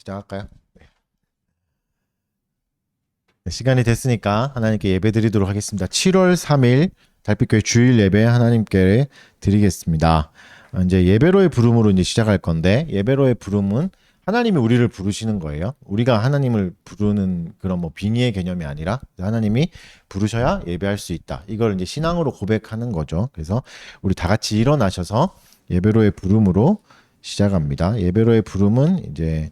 시작할까요? 네, 시간이 됐으니까 하나님께 예배 드리도록 하겠습니다. 7월 3일 달빛교회 주일 예배 하나님께 드리겠습니다. 이제 예배로의 부름으로 이제 시작할 건데, 예배로의 부름은 하나님이 우리를 부르시는 거예요. 우리가 하나님을 부르는 그런 뭐 빙의의 개념이 아니라 하나님이 부르셔야 예배할 수 있다. 이걸 이제 신앙으로 고백하는 거죠. 그래서 우리 다 같이 일어나셔서 예배로의 부름으로 시작합니다. 예배로의 부름은 이제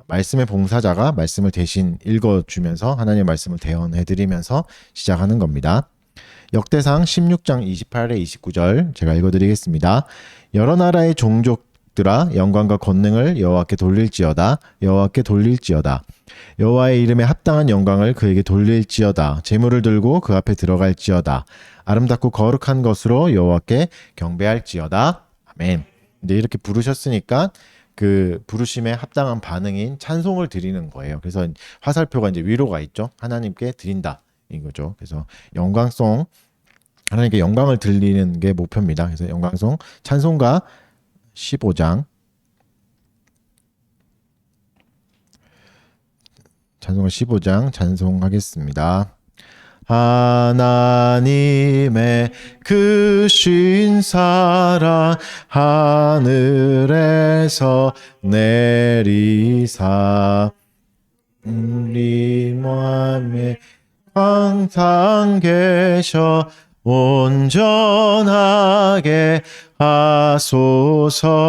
말씀의 봉사자가 말씀을 대신 읽어주면서 하나님의 말씀을 대언해드리면서 시작하는 겁니다. 역대상 16장 28에 29절 제가 읽어드리겠습니다. 여러 나라의 종족들아 영광과 권능을 여호와께 돌릴지어다. 여호와께 돌릴지어다. 여호와의 이름에 합당한 영광을 그에게 돌릴지어다. 제물을 들고 그 앞에 들어갈지어다. 아름답고 거룩한 것으로 여호와께 경배할지어다. 아멘. 근데 이렇게 부르셨으니까 그 부르심에 합당한 반응인 찬송을 드리는 거예요. 그래서 화살표가 이제 위로가 있죠. 하나님께 드린다 이거죠. 그래서 영광송 하나님께 영광을 드리는 게 목표입니다. 그래서 영광송 찬송가 15장 찬송가 15장 찬송하겠습니다. 하나님의 크신 사랑 하늘에서 내리사 우리 마음에 항상 계셔 온전하게 하소서.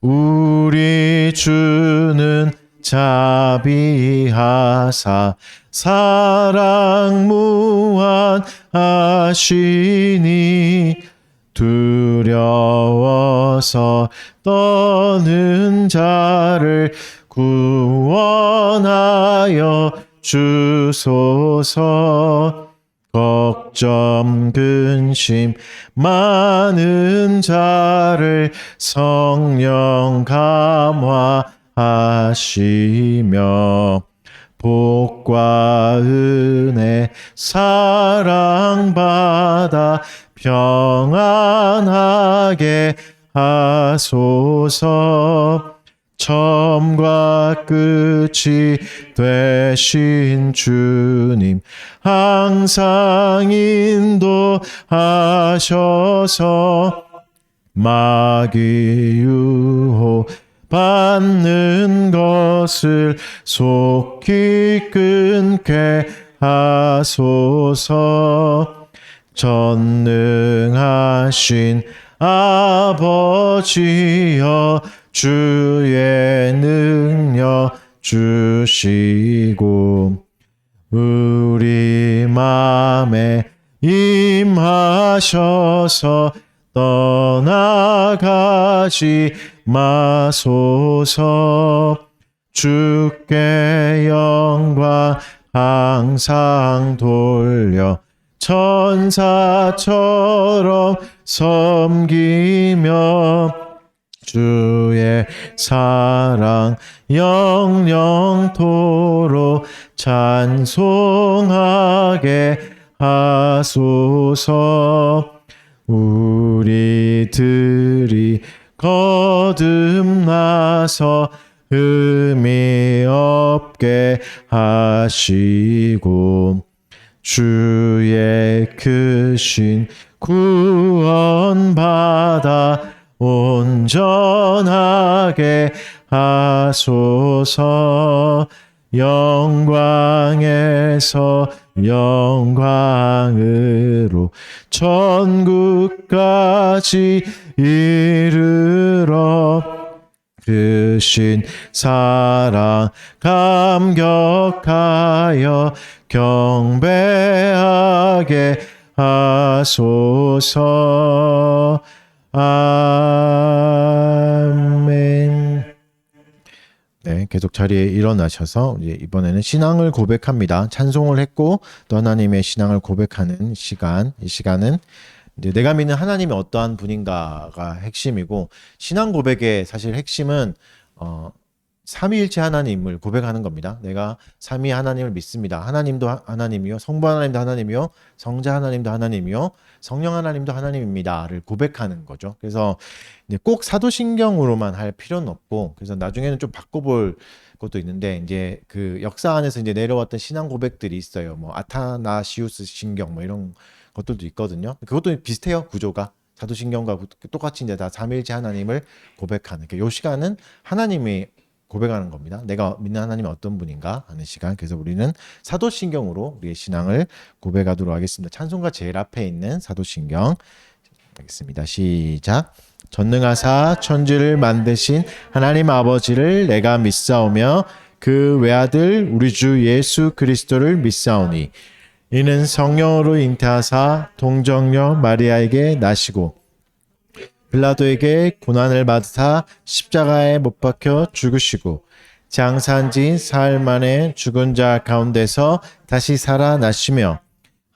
우리 주는 자비하사 사랑 무한하시니 두려워서 떠는 자를 구원하여 주소서. 걱정 근심 많은 자를 성령 감화하시며 복과 은혜 사랑받아 평안하게 하소서. 처음과 끝이 되신 주님 항상 인도하셔서 마귀 유혹 받는 것을 속히 끊게 하소서. 전능하신 아버지여 주의 능력 주시고 우리 마음에 임하셔서 떠나가지 마소서. 주께 영광 항상 돌려 천사처럼 섬기며 주의 사랑 영영토록 찬송하게 하소서. 우리들이 거듭나서 흠이 없게 하시고 주의 크신 구원받아 온전하게 하소서. 영광에서 영광으로 천국까지 이르러 크신 사랑 감격하여 경배하게 하소서. 아멘. 네, 계속 자리에 일어나셔서 이번에는 신앙을 고백합니다. 찬송을 했고 또 하나님의 신앙을 고백하는 시간. 이 시간은 이제 내가 믿는 하나님이 어떠한 분인가가 핵심이고 신앙 고백의 사실 핵심은 삼위일체 하나님을 고백하는 겁니다. 내가 삼위 하나님을 믿습니다. 하나님도 하나님이요, 성부 하나님도 하나님이요, 성자 하나님도 하나님이요, 성령 하나님도 하나님입니다를 고백하는 거죠. 그래서 이제 꼭 사도신경으로만 할 필요는 없고, 그래서 나중에는 좀 바꿔볼 것도 있는데, 이제 그 역사 안에서 이제 내려왔던 신앙 고백들이 있어요. 뭐 아타나시우스 신경 뭐 이런 것들도 있거든요. 그것도 비슷해요, 구조가. 사도신경과 똑같이 이제 다 삼위일체 하나님을 고백하는. 요 시간은 하나님이 고백하는 겁니다. 내가 믿는 하나님이 어떤 분인가 하는 시간. 그래서 우리는 사도신경으로 우리의 신앙을 고백하도록 하겠습니다. 찬송가 제일 앞에 있는 사도신경 하겠습니다. 시작. 전능하사 천지를 만드신 하나님 아버지를 내가 믿사오며 그 외아들 우리 주 예수 그리스도를 믿사오니 이는 성령으로 잉태하사 동정녀 마리아에게 나시고 빌라도에게 고난을 받으사 십자가에 못 박혀 죽으시고 장사한 지 사흘 만에 죽은 자 가운데서 다시 살아나시며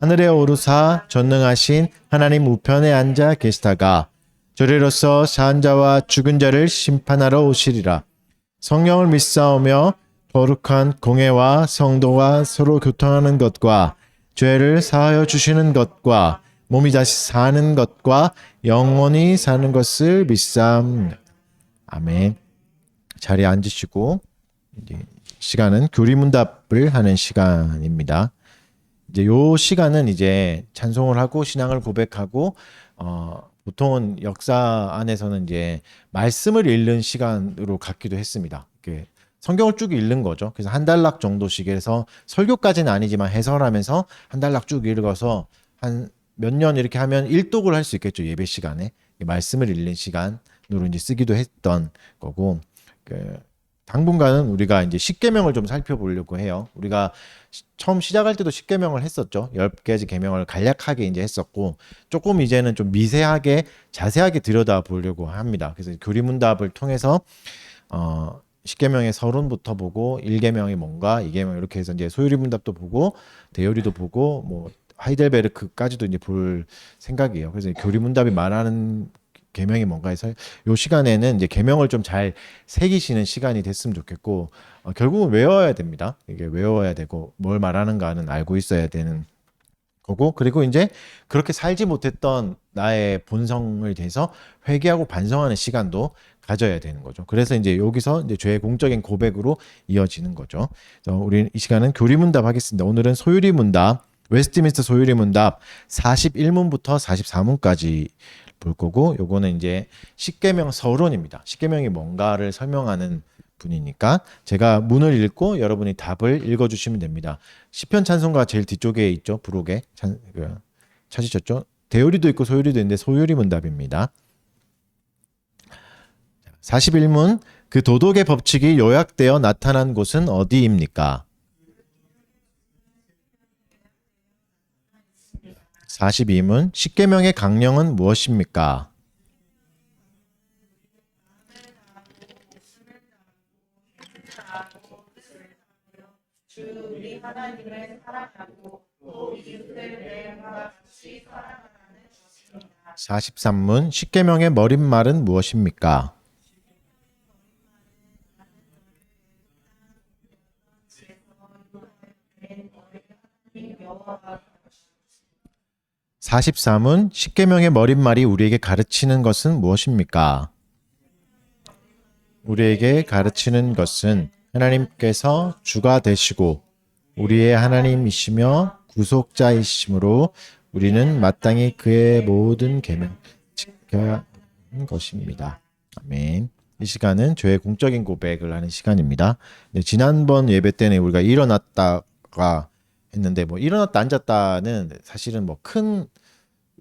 하늘에 오르사 전능하신 하나님 우편에 앉아 계시다가 저리로서 산 자와 죽은 자를 심판하러 오시리라. 성령을 믿사오며 거룩한 공회와 성도가 서로 교통하는 것과 죄를 사하여 주시는 것과 몸이 다시 사는 것과 영원히 사는 것을 믿사옵니다. 아멘. 자리에 앉으시고 이제 시간은 교리문답을 하는 시간입니다. 이제 요 시간은 이제 찬송을 하고 신앙을 고백하고 보통은 역사 안에서는 이제 말씀을 읽는 시간으로 갖기도 했습니다. 이렇게 성경을 쭉 읽는 거죠. 그래서 한 단락 정도씩 해서 설교까지는 아니지만 해설하면서 한 단락 쭉 읽어서 한 몇 년 이렇게 하면 일독을 할 수 있겠죠. 예배 시간에 말씀을 읽는 시간으로 이제 쓰기도 했던 거고, 당분간은 우리가 이제 십계명을 좀 살펴보려고 해요. 우리가 처음 시작할 때도 십계명을 했었죠. 10가지 계명을 간략하게 이제 했었고, 조금 이제는 좀 미세하게 자세하게 들여다보려고 합니다. 그래서 교리문답을 통해서 십계명의 서론부터 보고 1계명이 뭔가, 2계명 이렇게 해서 이제 소요리문답도 보고 대요리도 보고 뭐 하이델베르크까지도 이제 볼 생각이에요. 그래서 교리문답이 말하는 계명이 뭔가 해서 요 시간에는 이제 계명을 좀 잘 새기시는 시간이 됐으면 좋겠고, 결국은 외워야 됩니다. 이게 외워야 되고 뭘 말하는가는 알고 있어야 되는 거고, 그리고 이제 그렇게 살지 못했던 나의 본성을 대해서 회개하고 반성하는 시간도 가져야 되는 거죠. 그래서 이제 여기서 이제 죄의 공적인 고백으로 이어지는 거죠. 그래서 우리 이 시간은 교리문답 하겠습니다. 오늘은 소유리문답, 웨스트민스터 소유리문답 41문부터 44문까지 볼 거고, 요거는 이제 십계명 서론입니다. 십계명이 뭔가를 설명하는 분이니까 제가 문을 읽고 여러분이 답을 읽어주시면 됩니다. 시편 찬송가 제일 뒤쪽에 있죠. 부록에 찾으셨죠? 대요리도 있고 소요리도 있는데 소요리 문답입니다. 41문, 그 도덕의 법칙이 요약되어 나타난 곳은 어디입니까? 42문, 십계명의 강령은 무엇입니까? 43문, 십계명의 머릿말은 무엇입니까? 44문, 십계명의 머릿말이 우리에게 가르치는 것은 무엇입니까? 우리에게 가르치는 것은 하나님께서 주가 되시고 우리의 하나님이시며 구속자이시므로 우리는 마땅히 그의 모든 계명 지켜야 하는 것입니다. 아멘. 이 시간은 죄의 공적인 고백을 하는 시간입니다. 네, 지난번 예배 때는 우리가 일어났다가 했는데, 뭐 일어났다 앉았다는 사실은 뭐 큰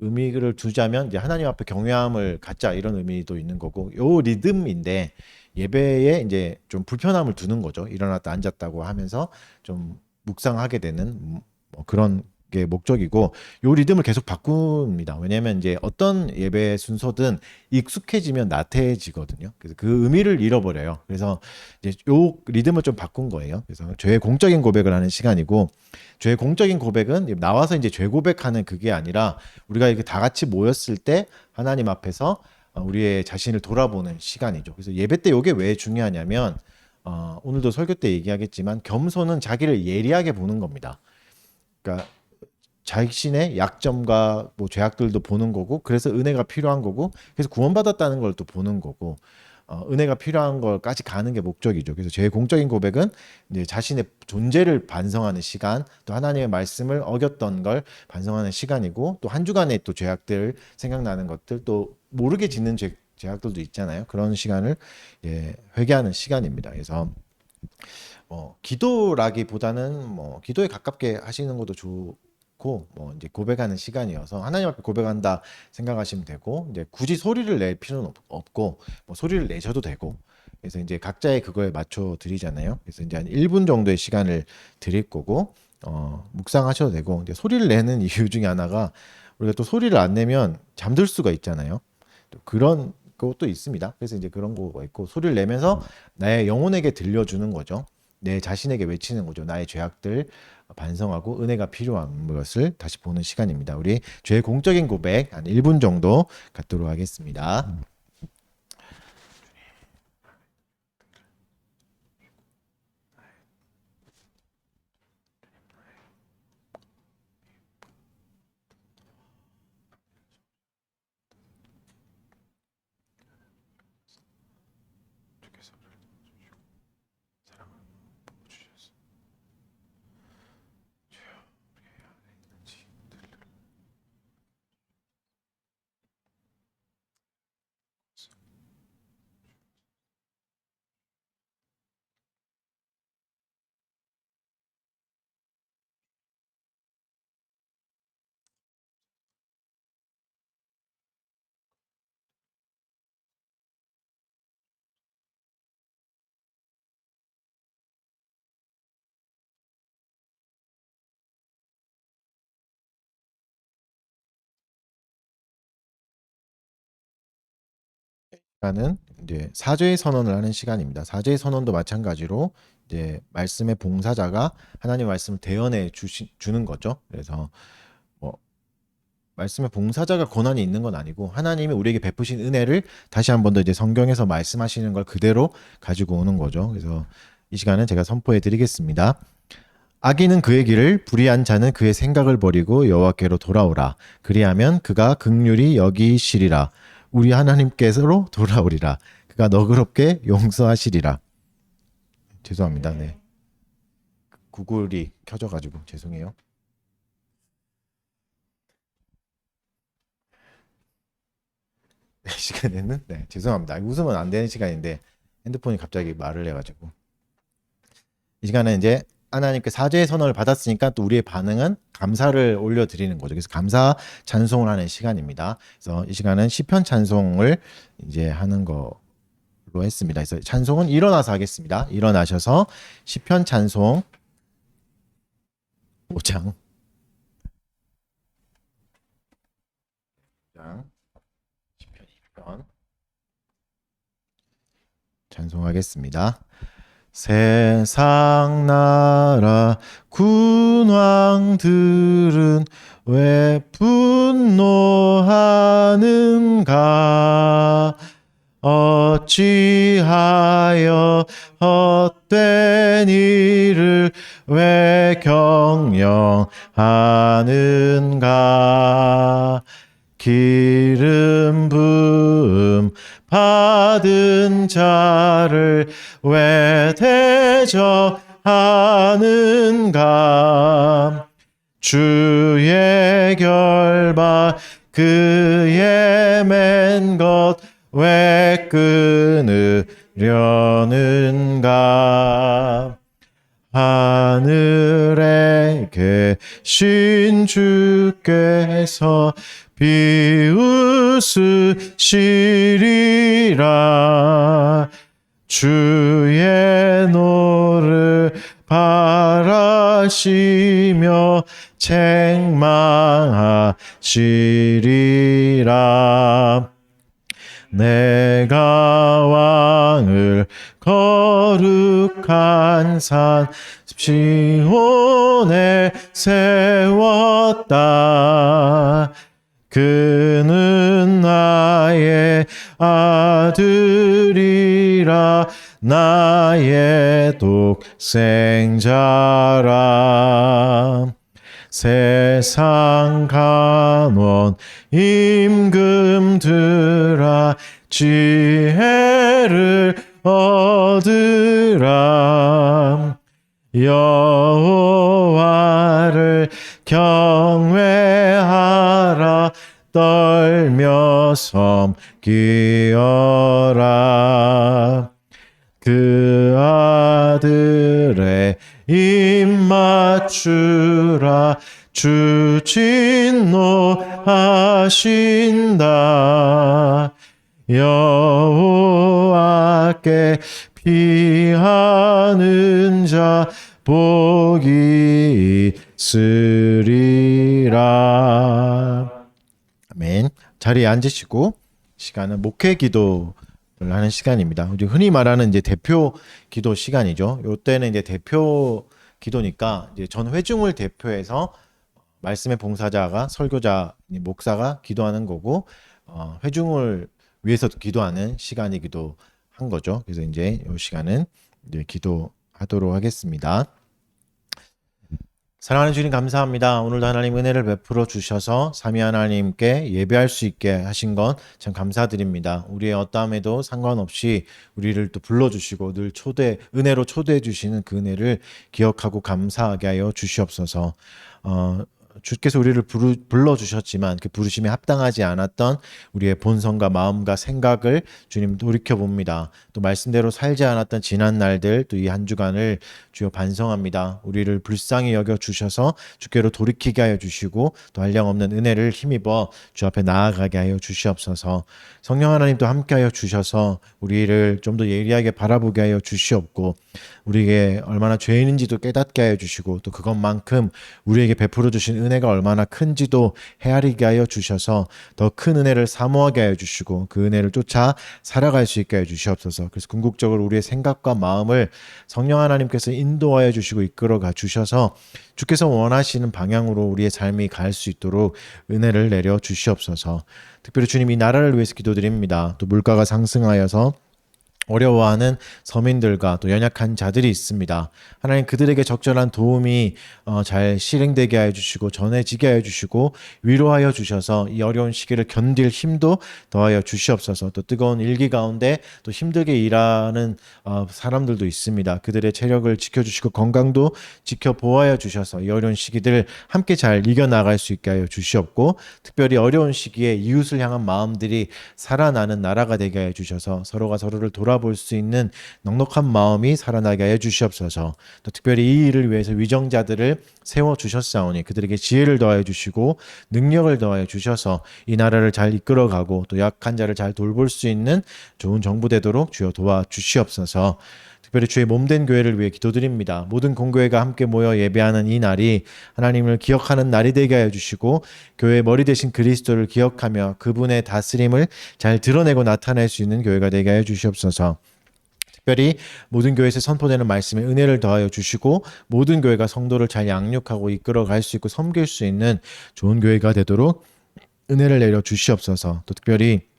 의미를 두자면 이제 하나님 앞에 경외함을 갖자 이런 의미도 있는 거고, 요 리듬인데 예배에 이제 좀 불편함을 두는 거죠. 일어났다 앉았다고 하면서 좀 묵상하게 되는 뭐 그런 게 목적이고, 요 리듬을 계속 바꿉니다. 왜냐하면 이제 어떤 예배 순서든 익숙해지면 나태해지거든요. 그래서 그 의미를 잃어버려요. 그래서 이제 요 리듬을 좀 바꾼 거예요. 그래서 죄의 공적인 고백을 하는 시간이고, 죄의 공적인 고백은 나와서 이제 죄 고백하는 그게 아니라 우리가 이렇게 다 같이 모였을 때 하나님 앞에서 우리의 자신을 돌아보는 시간이죠. 그래서 예배 때 이게 왜 중요하냐면 오늘도 설교 때 얘기하겠지만 겸손은 자기를 예리하게 보는 겁니다. 그러니까 자신의 약점과 뭐 죄악들도 보는 거고, 그래서 은혜가 필요한 거고, 그래서 구원받았다는 걸 또 보는 거고, 은혜가 필요한 걸까지 가는 게 목적이죠. 그래서 제일 공적인 고백은 이제 자신의 존재를 반성하는 시간, 또 하나님의 말씀을 어겼던 걸 반성하는 시간이고, 또 한 주간의 또 죄악들 생각나는 것들, 또 모르게 짓는 죄악들도 있잖아요. 그런 시간을 회개하는 시간입니다. 그래서 기도라기보다는 뭐 기도에 가깝게 하시는 것도 좋고, 뭐 이제 고백하는 시간이어서 하나님 앞에 고백한다 생각하시면 되고, 이제 굳이 소리를 낼 필요는 없고, 뭐 소리를 내셔도 되고, 그래서 이제 각자의 그거에 맞춰 드리잖아요. 그래서 이제 한 1분 정도의 시간을 드릴 거고, 묵상하셔도 되고, 이제 소리를 내는 이유 중에 하나가 우리가 또 소리를 안 내면 잠들 수가 있잖아요. 또 그런 것도 있습니다. 그래서 이제 그런 거가 있고, 소리를 내면서 나의 영혼에게 들려주는 거죠. 내 자신에게 외치는 거죠. 나의 죄악들 반성하고 은혜가 필요한 것을 다시 보는 시간입니다. 우리 죄의 공적인 고백 한 1분 정도 갖도록 하겠습니다. 시간은 이제 사죄의 선언을 하는 시간입니다. 사죄의 선언도 마찬가지로 이제 말씀의 봉사자가 하나님 말씀을 대언해 주는 거죠. 그래서 뭐 말씀의 봉사자가 권한이 있는 건 아니고 하나님이 우리에게 베푸신 은혜를 다시 한 번 더 이제 성경에서 말씀하시는 걸 그대로 가지고 오는 거죠. 그래서 이 시간은 제가 선포해 드리겠습니다. 악인은 그의 길을, 불의한 자는 그의 생각을 버리고 여호와께로 돌아오라. 그리하면 그가 긍휼히 여기시리라. 우리 하나님께서로 돌아오리라. 그가 너그럽게 용서하시리라. 죄송합니다. 네. 구글이 켜져가지고 죄송해요. 이 시간에는 죄송합니다. 웃으면 안 되는 시간인데 핸드폰이 갑자기 말을 해가지고 이 시간에 이제 하나님께 사죄의 선언을 받았으니까 또 우리의 반응은 감사를 올려드리는 거죠. 그래서 감사 찬송을 하는 시간입니다. 그래서 이 시간은 시편 찬송을 이제 하는 거로 했습니다. 그래서 찬송은 일어나서 하겠습니다. 일어나셔서 시편 찬송 5장 시편 2편 찬송하겠습니다. 세상 나라 군왕들은 왜 분노하는가? 어찌하여 헛된 일을 왜 경영하는가? 기름 부음 받은 자를 왜 대적하는가? 주의 결박 그의 맨 것 왜 끊으려는가? 하늘에 계신 주께서 비웃으시리라. 주의 노를 바라시며 책망하시리라. 내가 왕을 거룩한 산 시온에 세웠다. 그는 나의 나의 아들이라 나의 독생자라. 세상 간원 임금들아 지혜를 얻으라. 여호와를 경외하라. 떨며 섬기어라. 그 아들의 입맞추라. 주 진노하신다. 여호와께 피하는 자 복이 있으리라. 아멘. 자리에 앉으시고 시간은 목회 기도를 하는 시간입니다. 우리 흔히 말하는 이제 대표 기도 시간이죠. 요때는 이제 대표 기도니까 이제 전 회중을 대표해서 말씀의 봉사자가 설교자 목사가 기도하는 거고 회중을 위해서 기도하는 시간이기도 한 거죠. 그래서 이제 이 시간은 이제 기도하도록 하겠습니다. 사랑하는 주님 감사합니다. 오늘도 하나님 은혜를 베풀어 주셔서 삼위 하나님께 예배할 수 있게 하신 건 참 감사드립니다. 우리의 어떠함에도 상관없이 우리를 또 불러주시고 늘 은혜로 초대해 주시는 그 은혜를 기억하고 감사하게 하여 주시옵소서. 주께서 우리를 불러주셨지만 그 부르심에 합당하지 않았던 우리의 본성과 마음과 생각을 주님 돌이켜봅니다. 또 말씀대로 살지 않았던 지난 날들 또 이 한 주간을 주여 반성합니다. 우리를 불쌍히 여겨주셔서 주께로 돌이키게 하여 주시고 또 한량없는 은혜를 힘입어 주 앞에 나아가게 하여 주시옵소서. 성령 하나님도 함께하여 주셔서 우리를 좀 더 예리하게 바라보게 하여 주시옵고 우리에게 얼마나 죄인인지도 깨닫게 하여 주시고 또 그것만큼 우리에게 베풀어 주신 은혜가 얼마나 큰지도 헤아리게 하여 주셔서 더 큰 은혜를 사모하게 하여 주시고 그 은혜를 쫓아 살아갈 수 있게 하여 주시옵소서. 그래서 궁극적으로 우리의 생각과 마음을 성령 하나님께서 인도하여 주시고 이끌어가 주셔서 주께서 원하시는 방향으로 우리의 삶이 갈 수 있도록 은혜를 내려 주시옵소서. 특별히 주님 이 나라를 위해서 기도드립니다. 또 물가가 상승하여서 어려워하는 서민들과 또 연약한 자들이 있습니다. 하나님 그들에게 적절한 도움이 잘 실행되게 하여 주시고 전해지게 하여 주시고 위로하여 주셔서 이 어려운 시기를 견딜 힘도 더하여 주시옵소서. 또 뜨거운 일기 가운데 또 힘들게 일하는 사람들도 있습니다. 그들의 체력을 지켜주시고 건강도 지켜보아야 주셔서 이 어려운 시기들 함께 잘 이겨나갈 수 있게 하여 주시옵고 특별히 어려운 시기에 이웃을 향한 마음들이 살아나는 나라가 되게 하여 주셔서 서로가 서로를 돌아볼 수 있는 넉넉한 마음이 살아나게 하여 주시옵소서. 또 특별히 이 일을 위해서 위정자들을 세워주셨사오니 그들에게 지혜를 더하여 주시고 능력을 더하여 주셔서 이 나라를 잘 이끌어가고 또 약한 자를 잘 돌볼 수 있는 좋은 정부 되도록 주여 도와주시옵소서. 특별히 주의 몸된 교회를 위해 기도드립니다. 모든 공교회가 함께 모여 예배하는 이 날이 하나님을 기억하는 날이 되게 하여 주시고 교회의 머리 되신 그리스도를 기억하며 그분의 다스림을 잘 드러내고 나타낼 수 있는 교회가 되게 하여 주시옵소서. 특별히 모든 교회에서 선포되는 말씀에 은혜를 더하여 주시고 모든 교회가 성도를 잘 양육하고 이끌어갈 수 있고 섬길 수 있는 좋은 교회가 되도록 은혜를 내려 주시옵소서. 또 특별히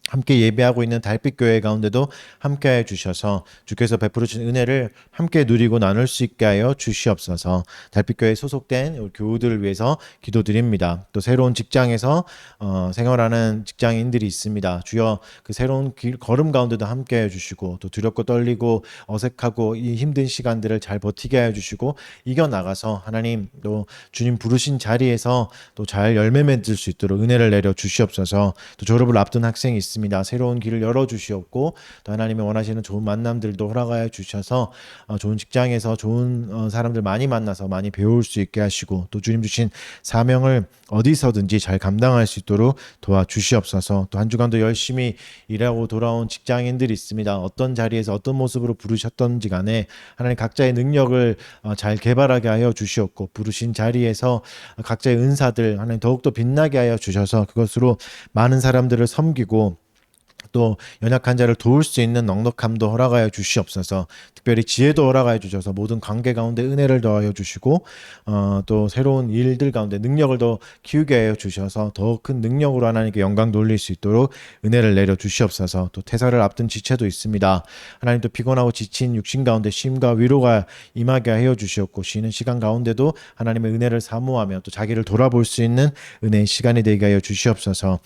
함께 예배하고 있는 달빛교회 가운데도 함께하여 주셔서 주께서 베풀으신 은혜를 함께 누리고 나눌 수 있게 하여 주시옵소서. 달빛교회에 소속된 교우들을 위해서 기도드립니다. 또 새로운 직장에서 생활하는 직장인들이 있습니다. 주여 그 새로운 길 걸음 가운데도 함께하여 주시고 또 두렵고 떨리고 어색하고 이 힘든 시간들을 잘 버티게 하여 주시고 이겨나가서 하나님 또 주님 부르신 자리에서 또 잘 열매 맺을 수 있도록 은혜를 내려 주시옵소서. 또 졸업을 앞둔 학생이 있습니다. 새로운 길을 열어주시옵고 또 하나님이 원하시는 좋은 만남들도 허락하여 주셔서 좋은 직장에서 좋은 사람들 많이 만나서 많이 배울 수 있게 하시고 또 주님 주신 사명을 어디서든지 잘 감당할 수 있도록 도와주시옵소서. 또 한 주간도 열심히 일하고 돌아온 직장인들이 있습니다. 어떤 자리에서 어떤 모습으로 부르셨던지 간에 하나님 각자의 능력을 잘 개발하게 하여 주시옵고 부르신 자리에서 각자의 은사들 하나님 더욱더 빛나게 하여 주셔서 그것으로 많은 사람들을 섬기고 또 연약한 자를 도울 수 있는 넉넉함도 허락하여 주시옵소서. 특별히 지혜도 허락하여 주셔서 모든 관계 가운데 은혜를 더하여 주시고 또 새로운 일들 가운데 능력을 더 키우게 하여 주셔서 더 큰 능력으로 하나님께 영광 돌릴 수 있도록 은혜를 내려 주시옵소서. 또 퇴사를 앞둔 지체도 있습니다. 하나님 또 피곤하고 지친 육신 가운데 쉼과 위로가 임하게 하여 주시옵고 쉬는 시간 가운데도 하나님의 은혜를 사모하며 또 자기를 돌아볼 수 있는 은혜의 시간이 되게 하여 주시옵소서.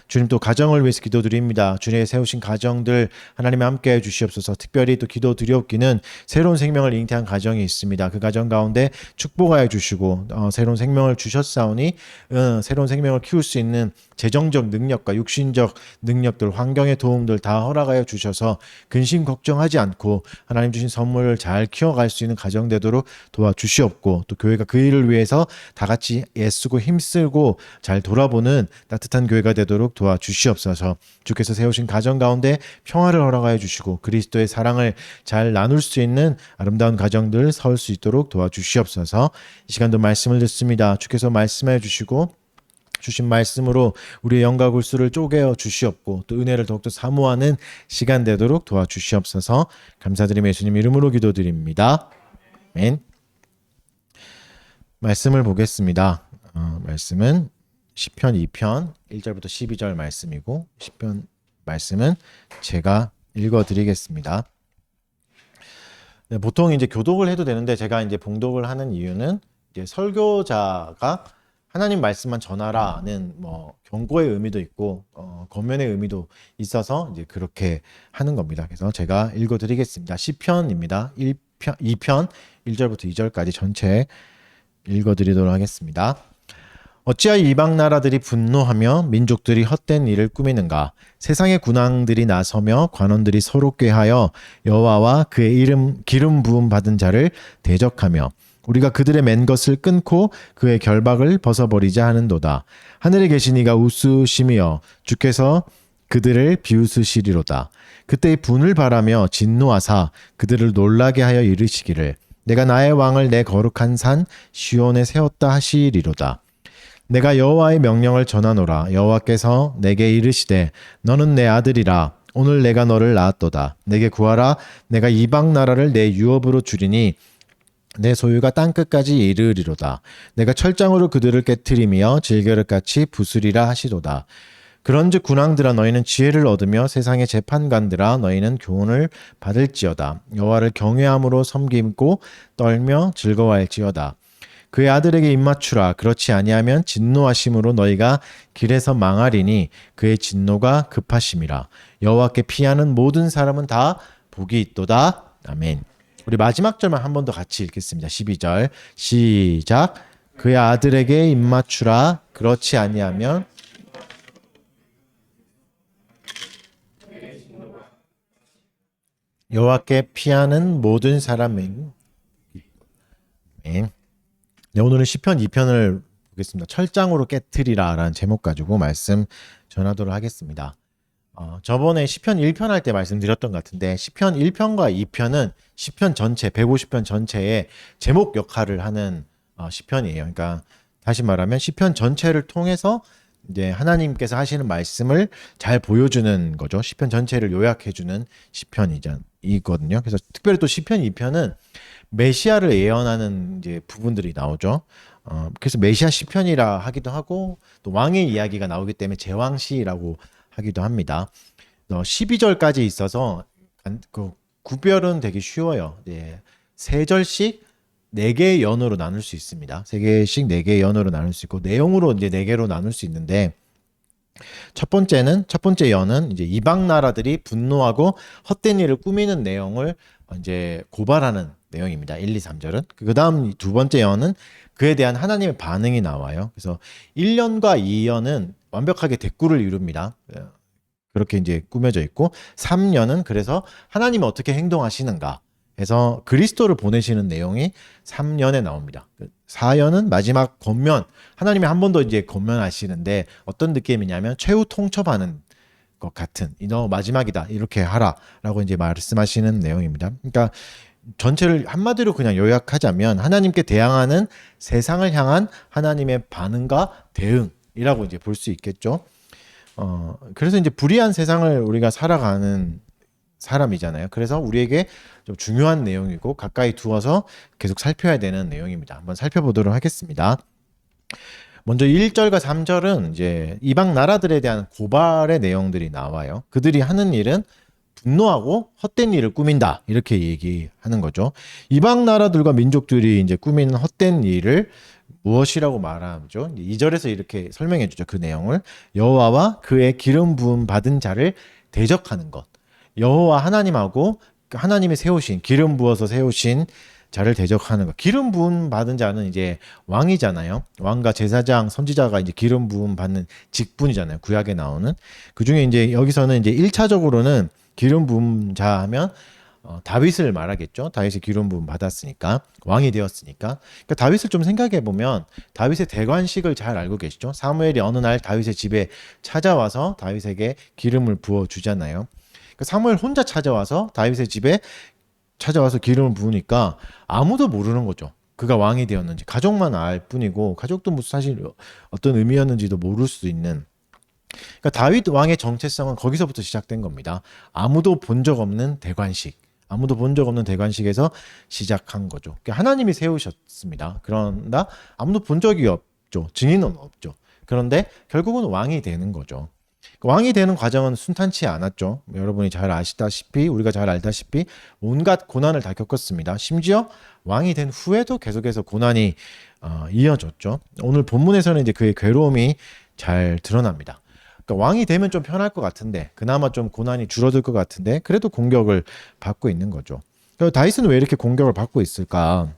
주님 또 가정을 위해서 기도드립니다. 주님의 세우신 가정들 하나님의 함께해 주시옵소서. 특별히 또 기도드리옵기는 새로운 생명을 잉태한 가정이 있습니다. 그 가정 가운데 축복하여 주시고 새로운 생명을 주셨사오니 새로운 생명을 키울 수 있는 재정적 능력과 육신적 능력들, 환경의 도움들 다 허락하여 주셔서 근심 걱정하지 않고 하나님 주신 선물을 잘 키워갈 수 있는 가정 되도록 도와주시옵고 또 교회가 그 일을 위해서 다 같이 애쓰고 힘쓰고 잘 돌아보는 따뜻한 교회가 되도록 도와주시옵소서. 주께서 세우신 가정 가운데 평화를 허락하여 주시고 그리스도의 사랑을 잘 나눌 수 있는 아름다운 가정들 설 수 있도록 도와주시옵소서. 이 시간도 말씀을 듣습니다. 주께서 말씀해 주시고 주신 말씀으로 우리의 영과 골수를 쪼개어 주시옵고 또 은혜를 더욱더 사모하는 시간 되도록 도와주시옵소서. 감사드리며 예수님 이름으로 기도드립니다. 아멘. 말씀을 보겠습니다. 말씀은 시편 2편 1절부터 12절 말씀이고 시편 말씀은 제가 읽어드리겠습니다. 네, 보통 이제 교독을 해도 되는데 제가 이제 봉독을 하는 이유는 이제 설교자가 하나님 말씀만 전하라는 뭐 경고의 의미도 있고 권면의 의미도 있어서 이제 그렇게 하는 겁니다. 그래서 제가 읽어드리겠습니다. 시편입니다. 2편 1절부터 2절까지 전체 읽어드리도록 하겠습니다. 어찌하여 이방 나라들이 분노하며 민족들이 헛된 일을 꾸미는가? 세상의 군왕들이 나서며 관원들이 서로 꾀하여 여호와와 그의 기름 부음 받은 자를 대적하며 우리가 그들의 맨 것을 끊고 그의 결박을 벗어버리자 하는도다. 하늘에 계신 이가 웃으시며 주께서 그들을 비웃으시리로다. 그때 분을 바라며 진노하사 그들을 놀라게 하여 이르시기를 내가 나의 왕을 내 거룩한 산 시온에 세웠다 하시리로다. 내가 여호와의 명령을 전하노라. 여호와께서 내게 이르시되 너는 내 아들이라. 오늘 내가 너를 낳았도다. 내게 구하라. 내가 이방 나라를 내 유업으로 주리니 내 소유가 땅끝까지 이르리로다. 내가 철장으로 그들을 깨트리며 질겨릇같이 부수리라 하시도다. 그런즉 군왕들아 너희는 지혜를 얻으며 세상의 재판관들아 너희는 교훈을 받을지어다. 여호와를 경외함으로 섬기고 떨며 즐거워할지어다. 그의 아들에게 입맞추라. 그렇지 아니하면 진노하심으로 너희가 길에서 망하리니 그의 진노가 급하심이라. 여호와께 피하는 모든 사람은 다 복이 있도다. 아멘. 우리 마지막 절만 한 번 더 같이 읽겠습니다. 12절 시작. 그의 아들에게 입맞추라. 그렇지 아니하면 여호와께 피하는 모든 사람은 아멘. 네, 오늘은 시편 2편을 보겠습니다. 철장으로 깨트리라 라는 제목 가지고 말씀 전하도록 하겠습니다. 저번에 시편 1편 할 때 말씀드렸던 것 같은데 시편 1편과 2편은 시편 전체 150편 전체의 제목 역할을 하는 시편이에요. 그러니까 다시 말하면 시편 전체를 통해서 이제 하나님께서 하시는 말씀을 잘 보여주는 거죠. 시편 전체를 요약해주는 시편이거든요. 그래서 특별히 또 시편 2편은 메시아를 예언하는 이제 부분들이 나오죠. 그래서 메시아 시편이라 하기도 하고 또 왕의 이야기가 나오기 때문에 제왕시라고 하기도 합니다. 12절까지 있어서 그 구별은 되게 쉬워요. 예, 3절씩 4개의 연으로 나눌 수 있습니다. 3개씩 4개의 연으로 나눌 수 있고 내용으로 이제 4개로 나눌 수 있는데 첫 번째 연은 이제 이방 나라들이 분노하고 헛된 일을 꾸미는 내용을 이제 고발하는 내용입니다. 1, 2, 3절은. 그다음 두 번째 연은 그에 대한 하나님의 반응이 나와요. 그래서 1년과 2년은 완벽하게 대꾸를 이룹니다. 그렇게 이제 꾸며져 있고 3년은 그래서 하나님이 어떻게 행동하시는가 해서 그리스도를 보내시는 내용이 3년에 나옵니다. 4년은 마지막 권면, 하나님이 한 번 더 이제 권면하시는데 어떤 느낌이냐면 최후 통첩하는 것 같은 너 마지막이다 이렇게 하라라고 이제 말씀하시는 내용입니다. 그러니까 전체를 한마디로 그냥 요약하자면 하나님께 대항하는 세상을 향한 하나님의 반응과 대응이라고 이제 볼 수 있겠죠. 그래서 이제 불의한 세상을 우리가 살아가는 사람이잖아요. 그래서 우리에게 좀 중요한 내용이고 가까이 두어서 계속 살펴야 되는 내용입니다. 한번 살펴보도록 하겠습니다. 먼저 1절과 3절은 이제 이방 나라들에 대한 고발의 내용들이 나와요. 그들이 하는 일은 분노하고 헛된 일을 꾸민다. 이렇게 얘기하는 거죠. 이방 나라들과 민족들이 이제 꾸미는 헛된 일을 무엇이라고 말하죠? 2절에서 이렇게 설명해 주죠. 그 내용을. 여호와와 그의 기름 부음 받은 자를 대적하는 것. 여호와 하나님하고 하나님이 세우신 기름 부어서 세우신 자를 대적하는 것. 기름 부음 받은 자는 이제 왕이잖아요. 왕과 제사장, 선지자가 이제 기름 부음 받는 직분이잖아요. 구약에 나오는. 그중에 이제 여기서는 이제 1차적으로는 기름 부음 자 하면 다윗을 말하겠죠. 다윗이 기름 부음 받았으니까 왕이 되었으니까. 그러니까 다윗을 좀 생각해 보면 다윗의 대관식을 잘 알고 계시죠. 사무엘이 어느 날 다윗의 집에 찾아와서 다윗에게 기름을 부어 주잖아요. 그러니까 사무엘 혼자 찾아와서 다윗의 집에 찾아와서 기름을 부으니까 아무도 모르는 거죠. 그가 왕이 되었는지 가족만 알 뿐이고 가족도 무슨 사실 어떤 의미였는지도 모를 수 있는. 그러니까 다윗 왕의 정체성은 거기서부터 시작된 겁니다. 아무도 본 적 없는 대관식. 아무도 본 적 없는 대관식에서 시작한 거죠. 그러니까 하나님이 세우셨습니다. 그러나 아무도 본 적이 없죠. 증인은 없죠. 그런데 결국은 왕이 되는 거죠. 왕이 되는 과정은 순탄치 않았죠. 여러분이 잘 아시다시피 우리가 잘 알다시피 온갖 고난을 다 겪었습니다. 심지어 왕이 된 후에도 계속해서 고난이 이어졌죠. 오늘 본문에서는 이제 그의 괴로움이 잘 드러납니다. 그러니까 왕이 되면 좀 편할 것 같은데 그나마 좀 고난이 줄어들 것 같은데 그래도 공격을 받고 있는 거죠. 다윗은 왜 이렇게 공격을 받고 있을까?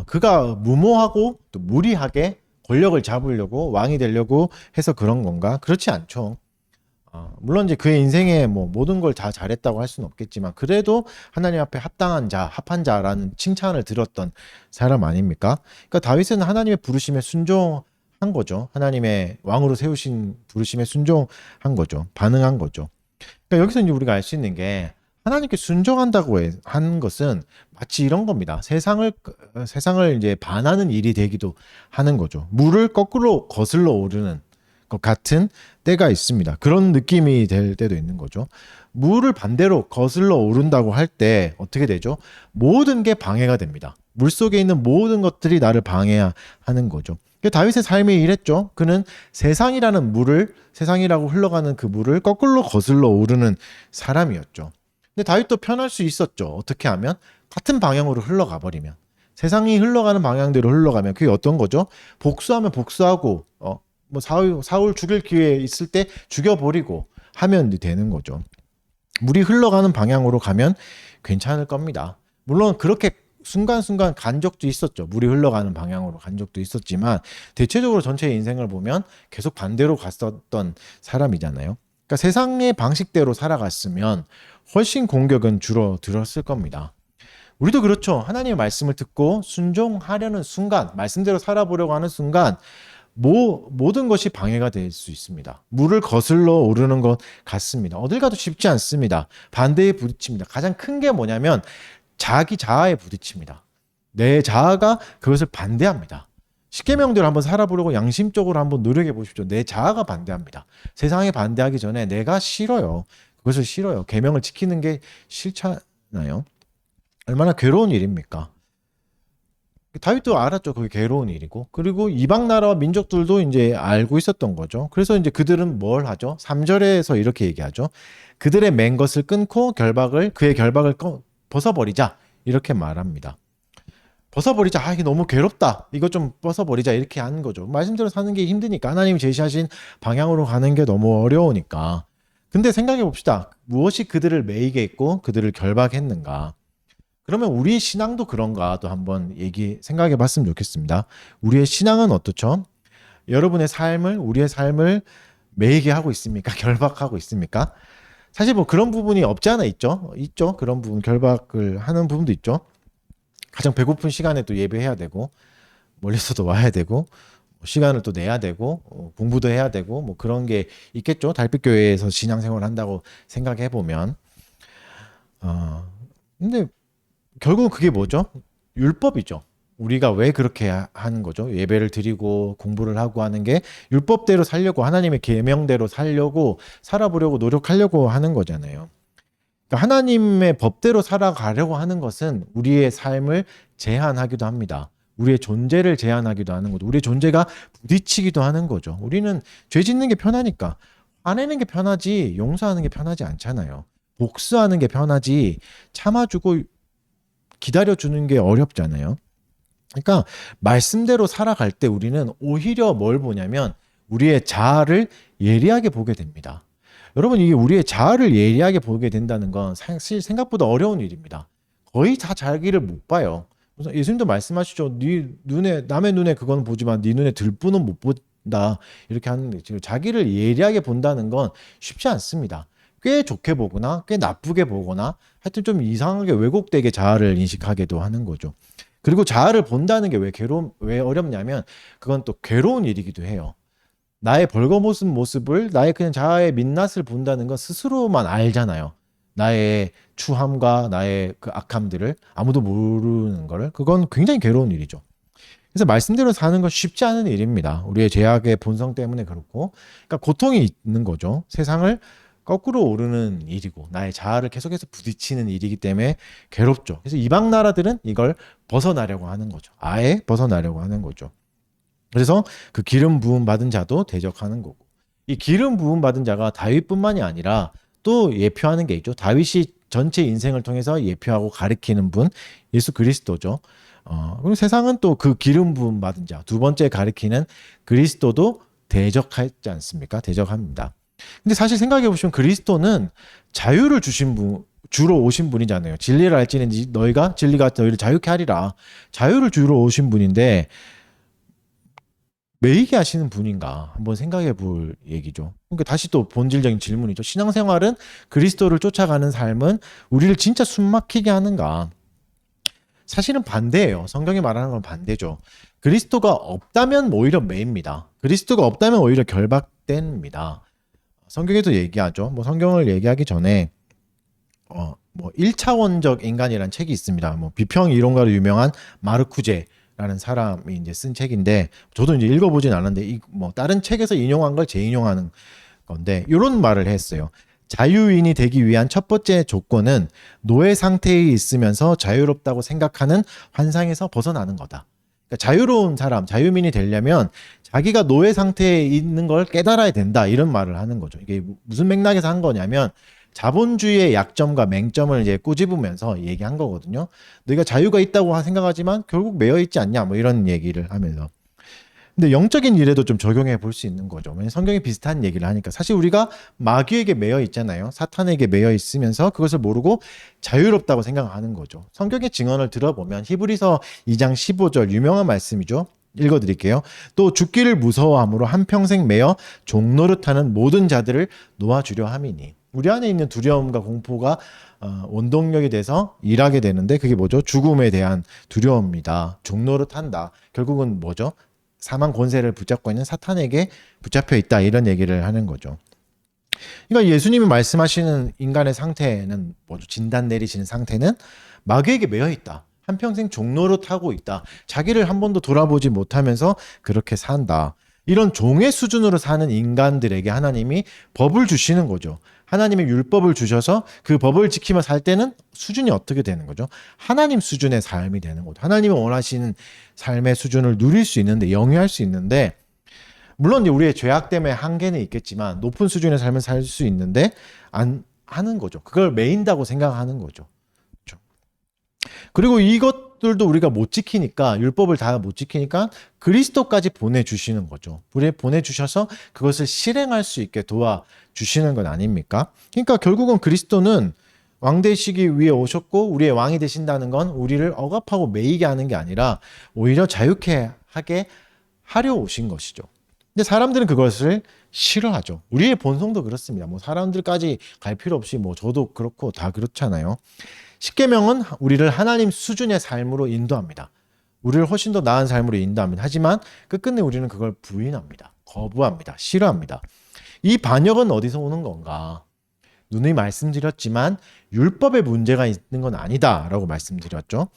그가 무모하고 또 무리하게 권력을 잡으려고 왕이 되려고 해서 그런 건가? 그렇지 않죠. 물론 이제 그의 인생에 뭐 모든 걸 다 잘했다고 할 수는 없겠지만 그래도 하나님 앞에 합당한 자, 합한 자라는 칭찬을 들었던 사람 아닙니까? 그러니까 다윗은 하나님의 부르심에 순종한 거죠. 하나님의 왕으로 세우신 부르심에 순종한 거죠. 반응한 거죠. 그러니까 여기서 이제 우리가 알 수 있는 게 하나님께 순종한다고 한 것은 마치 이런 겁니다. 세상을 이제 반하는 일이 되기도 하는 거죠. 물을 거꾸로 거슬러 오르는 것 같은 때가 있습니다. 그런 느낌이 될 때도 있는 거죠. 물을 반대로 거슬러 오른다고 할 때 어떻게 되죠? 모든 게 방해가 됩니다. 물 속에 있는 모든 것들이 나를 방해하는 거죠. 다윗의 삶이 이랬죠. 그는 세상이라고 흘러가는 그 물을 거꾸로 거슬러 오르는 사람이었죠. 근데 다윗도 편할 수 있었죠. 어떻게 하면? 같은 방향으로 흘러가 버리면. 세상이 흘러가는 방향대로 흘러가면 그게 어떤 거죠? 복수하면 복수하고 뭐 사울 죽일 기회 있을 때 죽여버리고 하면 되는 거죠. 물이 흘러가는 방향으로 가면 괜찮을 겁니다. 물론 그렇게 순간순간 간 적도 있었죠. 물이 흘러가는 방향으로 간 적도 있었지만 대체적으로 전체 인생을 보면 계속 반대로 갔었던 사람이잖아요. 그러니까 세상의 방식대로 살아갔으면 훨씬 공격은 줄어들었을 겁니다. 우리도 그렇죠. 하나님의 말씀을 듣고 순종하려는 순간, 말씀대로 살아보려고 하는 순간 모든 것이 방해가 될 수 있습니다. 물을 거슬러 오르는 것 같습니다. 어딜 가도 쉽지 않습니다. 반대에 부딪힙니다. 가장 큰 게 뭐냐면 자기 자아에 부딪힙니다. 내 자아가 그것을 반대합니다. 십계명대로 한번 살아보려고 양심적으로 한번 노력해 보십시오. 내 자아가 반대합니다. 세상에 반대하기 전에 내가 싫어요. 그것을 싫어요. 계명을 지키는 게 싫잖아요. 얼마나 괴로운 일입니까? 다윗도 알았죠. 그게 괴로운 일이고. 그리고 이방 나라와 민족들도 이제 알고 있었던 거죠. 그래서 이제 그들은 뭘 하죠? 3절에서 이렇게 얘기하죠. 그들의 맨 것을 끊고 그의 결박을 벗어버리자. 이렇게 말합니다. 벗어버리자. 이게 너무 괴롭다. 이거 좀 벗어버리자. 이렇게 하는 거죠. 말씀대로 사는 게 힘드니까. 하나님이 제시하신 방향으로 가는 게 너무 어려우니까. 근데 생각해 봅시다. 무엇이 그들을 매이게 했고 그들을 결박했는가? 그러면 우리의 신앙도 그런가도 한번 생각해 봤으면 좋겠습니다. 우리의 신앙은 어떻죠? 우리의 삶을 매이게 하고 있습니까? 결박하고 있습니까? 사실 뭐 그런 부분이 없지 않아 있죠. 있죠. 그런 부분, 결박을 하는 부분도 있죠. 가장 배고픈 시간에 또 예배해야 되고, 멀리서도 와야 되고, 시간을 또 내야 되고, 공부도 해야 되고, 뭐 그런 게 있겠죠. 달빛교회에서 신앙생활을 한다고 생각해 보면. 근데 결국은 그게 뭐죠? 율법이죠. 우리가 왜 그렇게 하는 거죠? 예배를 드리고 공부를 하고 하는 게 율법대로 살려고, 하나님의 계명대로 살려고, 살아보려고 노력하려고 하는 거잖아요. 그러니까 하나님의 법대로 살아가려고 하는 것은 우리의 삶을 제한하기도 합니다. 우리의 존재를 제한하기도 하는 거죠. 우리의 존재가 부딪히기도 하는 거죠. 우리는 죄 짓는 게 편하니까 화내는 게 편하지 용서하는 게 편하지 않잖아요. 복수하는 게 편하지 참아주고 기다려주는 게 어렵잖아요. 그러니까 말씀대로 살아갈 때 우리는 오히려 뭘 보냐면 우리의 자아를 예리하게 보게 됩니다. 여러분, 이게 우리의 자아를 예리하게 보게 된다는 건 사실 생각보다 어려운 일입니다. 거의 다 자기를 못 봐요. 그래서 예수님도 말씀하시죠. 네 눈에, 남의 눈에 그건 보지만 네 눈에 들보는 못 본다. 이렇게 하는데 지금 자기를 예리하게 본다는 건 쉽지 않습니다. 꽤 좋게 보거나 꽤 나쁘게 보거나 하여튼 좀 이상하게 왜곡되게 자아를 인식하게도 하는 거죠. 그리고 자아를 본다는 게 왜 어렵냐면 그건 또 괴로운 일이기도 해요. 나의 벌거벗은 모습을, 나의 그냥 자아의 민낯을 본다는 건 스스로만 알잖아요. 나의 추함과 나의 그 악함들을 아무도 모르는 거를, 그건 굉장히 괴로운 일이죠. 그래서 말씀대로 사는 건 쉽지 않은 일입니다. 우리의 죄악의 본성 때문에 그렇고, 그러니까 고통이 있는 거죠. 세상을 거꾸로 오르는 일이고 나의 자아를 계속해서 부딪히는 일이기 때문에 괴롭죠. 그래서 이방 나라들은 이걸 벗어나려고 하는 거죠. 아예 벗어나려고 하는 거죠. 그래서 그 기름 부음 받은 자도 대적하는 거고, 이 기름 부음 받은 자가 다윗뿐만이 아니라 또 예표하는 게 있죠. 다윗이 전체 인생을 통해서 예표하고 가리키는 분 예수 그리스도죠. 그리고 세상은 또 그 기름 부음 받은 자, 두 번째 가리키는 그리스도도 대적하지 않습니까? 대적합니다. 근데 사실 생각해 보시면 그리스도는 자유를 주신 분, 주로 오신 분이잖아요. 진리를 알지는 너희가 진리가 너희를 자유케 하리라. 자유를 주러 오신 분인데 매이게 하시는 분인가 한번 생각해 볼 얘기죠. 그러니까 다시 또 본질적인 질문이죠. 신앙생활은 그리스도를 쫓아가는 삶은 우리를 진짜 숨막히게 하는가? 사실은 반대예요. 성경이 말하는 건 반대죠. 그리스도가 없다면 오히려 매입니다. 그리스도가 없다면 오히려 결박됩니다. 성경에도 얘기하죠. 뭐 성경을 얘기하기 전에 뭐 1차원적 인간이라는 책이 있습니다. 뭐 비평 이론가로 유명한 마르쿠제라는 사람이 이제 쓴 책인데 저도 이제 읽어보진 않았는데 뭐 다른 책에서 인용한 걸 재인용하는 건데 이런 말을 했어요. 자유인이 되기 위한 첫 번째 조건은 노예 상태에 있으면서 자유롭다고 생각하는 환상에서 벗어나는 거다. 그러니까 자유로운 사람, 자유민이 되려면 자기가 노예 상태에 있는 걸 깨달아야 된다. 이런 말을 하는 거죠. 이게 무슨 맥락에서 한 거냐면 자본주의의 약점과 맹점을 이제 꼬집으면서 얘기한 거거든요. 너희가 자유가 있다고 생각하지만 결국 매여 있지 않냐, 뭐 이런 얘기를 하면서. 근데 영적인 일에도 좀 적용해 볼 수 있는 거죠. 성경이 비슷한 얘기를 하니까 사실 우리가 마귀에게 매여 있잖아요. 사탄에게 매여 있으면서 그것을 모르고 자유롭다고 생각하는 거죠. 성경의 증언을 들어보면 히브리서 2장 15절 유명한 말씀이죠. 읽어드릴게요. 또 죽기를 무서워함으로 한평생 매여 종노릇하는 모든 자들을 놓아주려 함이니. 우리 안에 있는 두려움과 공포가 원동력이 돼서 일하게 되는데 그게 뭐죠? 죽음에 대한 두려움입니다. 종노릇한다. 결국은 뭐죠? 사망 권세를 붙잡고 있는 사탄에게 붙잡혀 있다. 이런 얘기를 하는 거죠. 그러니까 예수님이 말씀하시는 인간의 상태는 뭐죠? 진단 내리시는 상태는 마귀에게 매여 있다. 한평생 종노릇하고 있다. 자기를 한 번도 돌아보지 못하면서 그렇게 산다. 이런 종의 수준으로 사는 인간들에게 하나님이 법을 주시는 거죠. 하나님의 율법을 주셔서 그 법을 지키며 살 때는 수준이 어떻게 되는 거죠? 하나님 수준의 삶이 되는 거죠. 하나님이 원하시는 삶의 수준을 누릴 수 있는데, 영위할 수 있는데, 물론 우리의 죄악 때문에 한계는 있겠지만 높은 수준의 삶을 살 수 있는데 안 하는 거죠. 그걸 매인다고 생각하는 거죠. 그렇죠? 그리고 이것들도 우리가 못 지키니까, 율법을 다 못 지키니까 그리스도까지 보내주시는 거죠. 보내주셔서 그것을 실행할 수 있게 도와주시는 건 아닙니까? 그러니까 결국은 그리스도는 왕 되시기 위해 오셨고 우리의 왕이 되신다는 건 우리를 억압하고 매이게 하는 게 아니라 오히려 자유케 하게 하려 오신 것이죠. 근데 사람들은 그것을 싫어하죠. 우리의 본성도 그렇습니다. 뭐 사람들까지 갈 필요 없이 뭐 저도 그렇고 다 그렇잖아요. 십계명은 우리를 하나님 수준의 삶으로 인도합니다. 우리를 훨씬 더 나은 삶으로 인도합니다. 하지만 끝끝내 우리는 그걸 부인합니다. 거부합니다. 싫어합니다. 이 반역은 어디서 오는 건가? 누누이 말씀드렸지만 율법에 문제가 있는 건 아니다라고 말씀드렸죠.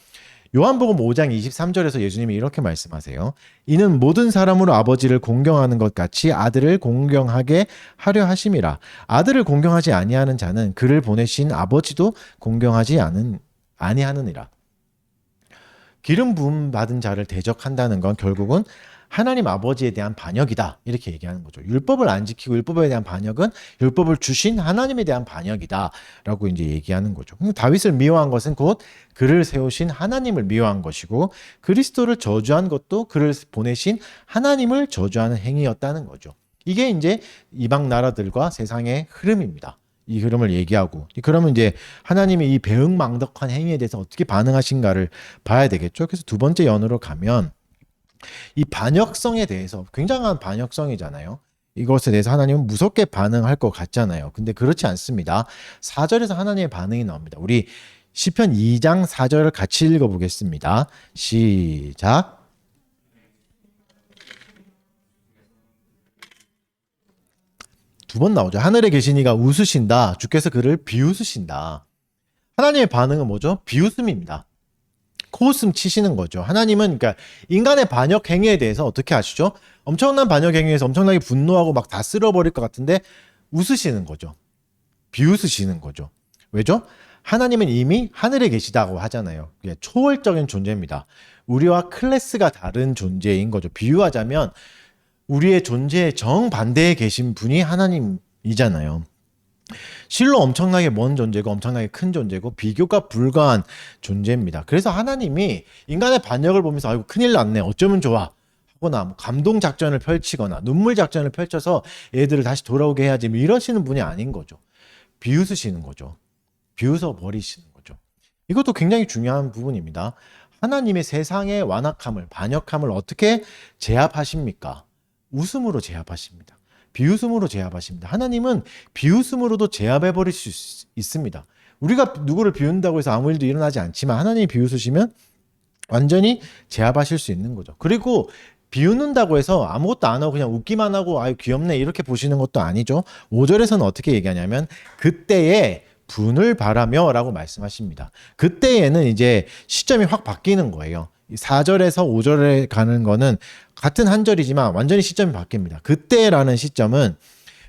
요한복음 5장 23절에서 예수님이 이렇게 말씀하세요. 이는 모든 사람으로 아버지를 공경하는 것 같이 아들을 공경하게 하려 하심이라. 아들을 공경하지 아니하는 자는 그를 보내신 아버지도 공경하지 아니하느니라. 기름 부음 받은 자를 대적한다는 건 결국은 하나님 아버지에 대한 반역이다. 이렇게 얘기하는 거죠. 율법을 안 지키고 율법에 대한 반역은 율법을 주신 하나님에 대한 반역이다. 라고 이제 얘기하는 거죠. 다윗을 미워한 것은 곧 그를 세우신 하나님을 미워한 것이고 그리스도를 저주한 것도 그를 보내신 하나님을 저주하는 행위였다는 거죠. 이게 이제 이방 나라들과 세상의 흐름입니다. 이 흐름을 얘기하고 그러면 이제 하나님이 이 배은망덕한 행위에 대해서 어떻게 반응하신가를 봐야 되겠죠. 그래서 두 번째 연으로 가면 이 반역성에 대해서 굉장한 반역성이잖아요. 이것에 대해서 하나님은 무섭게 반응할 것 같잖아요. 근데 그렇지 않습니다. 4절에서 하나님의 반응이 나옵니다. 우리 시편 2장 4절을 같이 읽어보겠습니다. 시작. 두 번 나오죠. 하늘에 계신 이가 웃으신다. 주께서 그를 비웃으신다. 하나님의 반응은 뭐죠? 비웃음입니다. 코웃음 치시는 거죠. 하나님은 그러니까 인간의 반역 행위에 대해서 어떻게 하시죠? 엄청난 반역 행위에서 엄청나게 분노하고 막 다 쓸어버릴 것 같은데 웃으시는 거죠. 비웃으시는 거죠. 왜죠? 하나님은 이미 하늘에 계시다고 하잖아요. 초월적인 존재입니다. 우리와 클래스가 다른 존재인 거죠. 비유하자면 우리의 존재의 정반대에 계신 분이 하나님이잖아요. 실로 엄청나게 먼 존재고 엄청나게 큰 존재고 비교가 불가한 존재입니다. 그래서 하나님이 인간의 반역을 보면서 아이고 큰일 났네 어쩌면 좋아 하거나 뭐 감동 작전을 펼치거나 눈물 작전을 펼쳐서 애들을 다시 돌아오게 해야지 뭐 이러시는 분이 아닌 거죠. 비웃으시는 거죠. 비웃어 버리시는 거죠. 이것도 굉장히 중요한 부분입니다. 하나님의 세상의 완악함을 반역함을 어떻게 제압하십니까? 웃음으로 제압하십니다. 비웃음으로 제압하십니다. 하나님은 비웃음으로도 제압해 버릴 수 있습니다. 우리가 누구를 비운다고 해서 아무 일도 일어나지 않지만 하나님이 비웃으시면 완전히 제압하실 수 있는 거죠. 그리고 비웃는다고 해서 아무것도 안 하고 그냥 웃기만 하고 아유 귀엽네 이렇게 보시는 것도 아니죠. 5절에서는 어떻게 얘기하냐면 그때에 분을 바라며 라고 말씀하십니다. 그때에는 이제 시점이 확 바뀌는 거예요. 4절에서 5절에 가는 거는 같은 한 절이지만 완전히 시점이 바뀝니다. 그때라는 시점은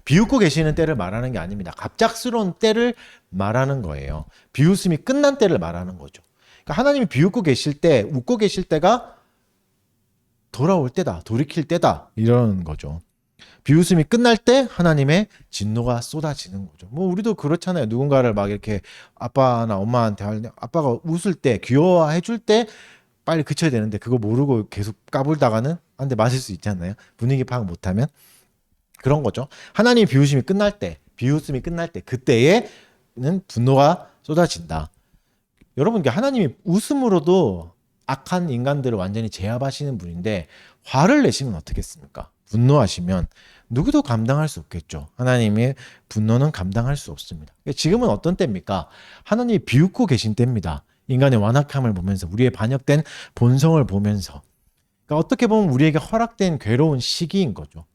비웃고 계시는 때를 말하는 게 아닙니다. 갑작스러운 때를 말하는 거예요. 비웃음이 끝난 때를 말하는 거죠. 그러니까 하나님이 비웃고 계실 때, 웃고 계실 때가 돌아올 때다, 돌이킬 때다 이런 거죠. 비웃음이 끝날 때 하나님의 진노가 쏟아지는 거죠. 뭐 우리도 그렇잖아요. 누군가를 막 이렇게 아빠나 엄마한테 할 때 아빠가 웃을 때 귀여워해 줄 때 빨리 그쳐야 되는데 그거 모르고 계속 까불다가는 한 대 맞을 수 있지 않나요? 분위기 파악 못하면 그런 거죠. 하나님의 비웃음이 끝날 때, 비웃음이 끝날 때 그때에는 분노가 쏟아진다. 여러분 하나님이 웃음으로도 악한 인간들을 완전히 제압하시는 분인데 화를 내시면 어떻겠습니까? 분노하시면 누구도 감당할 수 없겠죠. 하나님의 분노는 감당할 수 없습니다. 지금은 어떤 때입니까? 하나님이 비웃고 계신 때입니다. 인간의 완악함을 보면서 우리의 반역된 본성을 보면서 그러니까 어떻게 보면 우리에게 허락된 괴로운 시기인 거죠.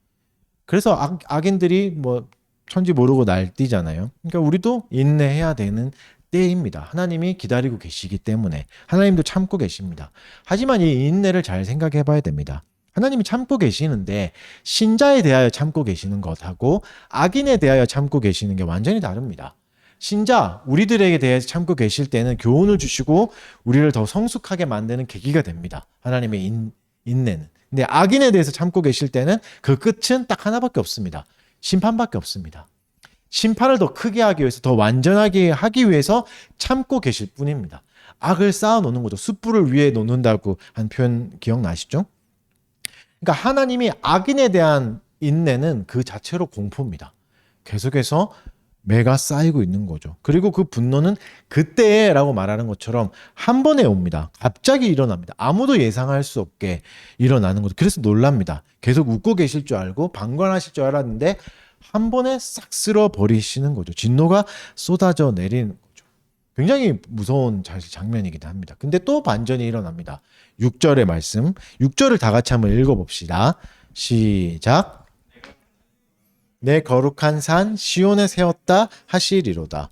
그래서 악인들이 뭐 천지 모르고 날뛰잖아요. 그러니까 우리도 인내해야 되는 때입니다. 하나님이 기다리고 계시기 때문에 하나님도 참고 계십니다. 하지만 이 인내를 잘 생각해 봐야 됩니다. 하나님이 참고 계시는데 신자에 대하여 참고 계시는 것하고 악인에 대하여 참고 계시는 게 완전히 다릅니다. 신자, 우리들에게 대해서 참고 계실 때는 교훈을 주시고 우리를 더 성숙하게 만드는 계기가 됩니다. 하나님의 인내는. 근데 악인에 대해서 참고 계실 때는 그 끝은 딱 하나밖에 없습니다. 심판밖에 없습니다. 심판을 더 크게 하기 위해서 더 완전하게 하기 위해서 참고 계실 뿐입니다. 악을 쌓아 놓는 거죠. 숯불을 위에 놓는다고 한 표현 기억나시죠? 그러니까 하나님이 악인에 대한 인내는 그 자체로 공포입니다. 계속해서 매가 쌓이고 있는 거죠. 그리고 그 분노는 그때라고 말하는 것처럼 한 번에 옵니다. 갑자기 일어납니다. 아무도 예상할 수 없게 일어나는 거죠. 그래서 놀랍니다. 계속 웃고 계실 줄 알고 방관하실 줄 알았는데 한 번에 싹 쓸어 버리시는 거죠. 진노가 쏟아져 내리는 거죠. 굉장히 무서운 장면이기도 합니다. 근데 또 반전이 일어납니다. 6절의 말씀. 6절을 다 같이 한번 읽어봅시다. 시작. 내 거룩한 산 시온에 세웠다 하시리로다.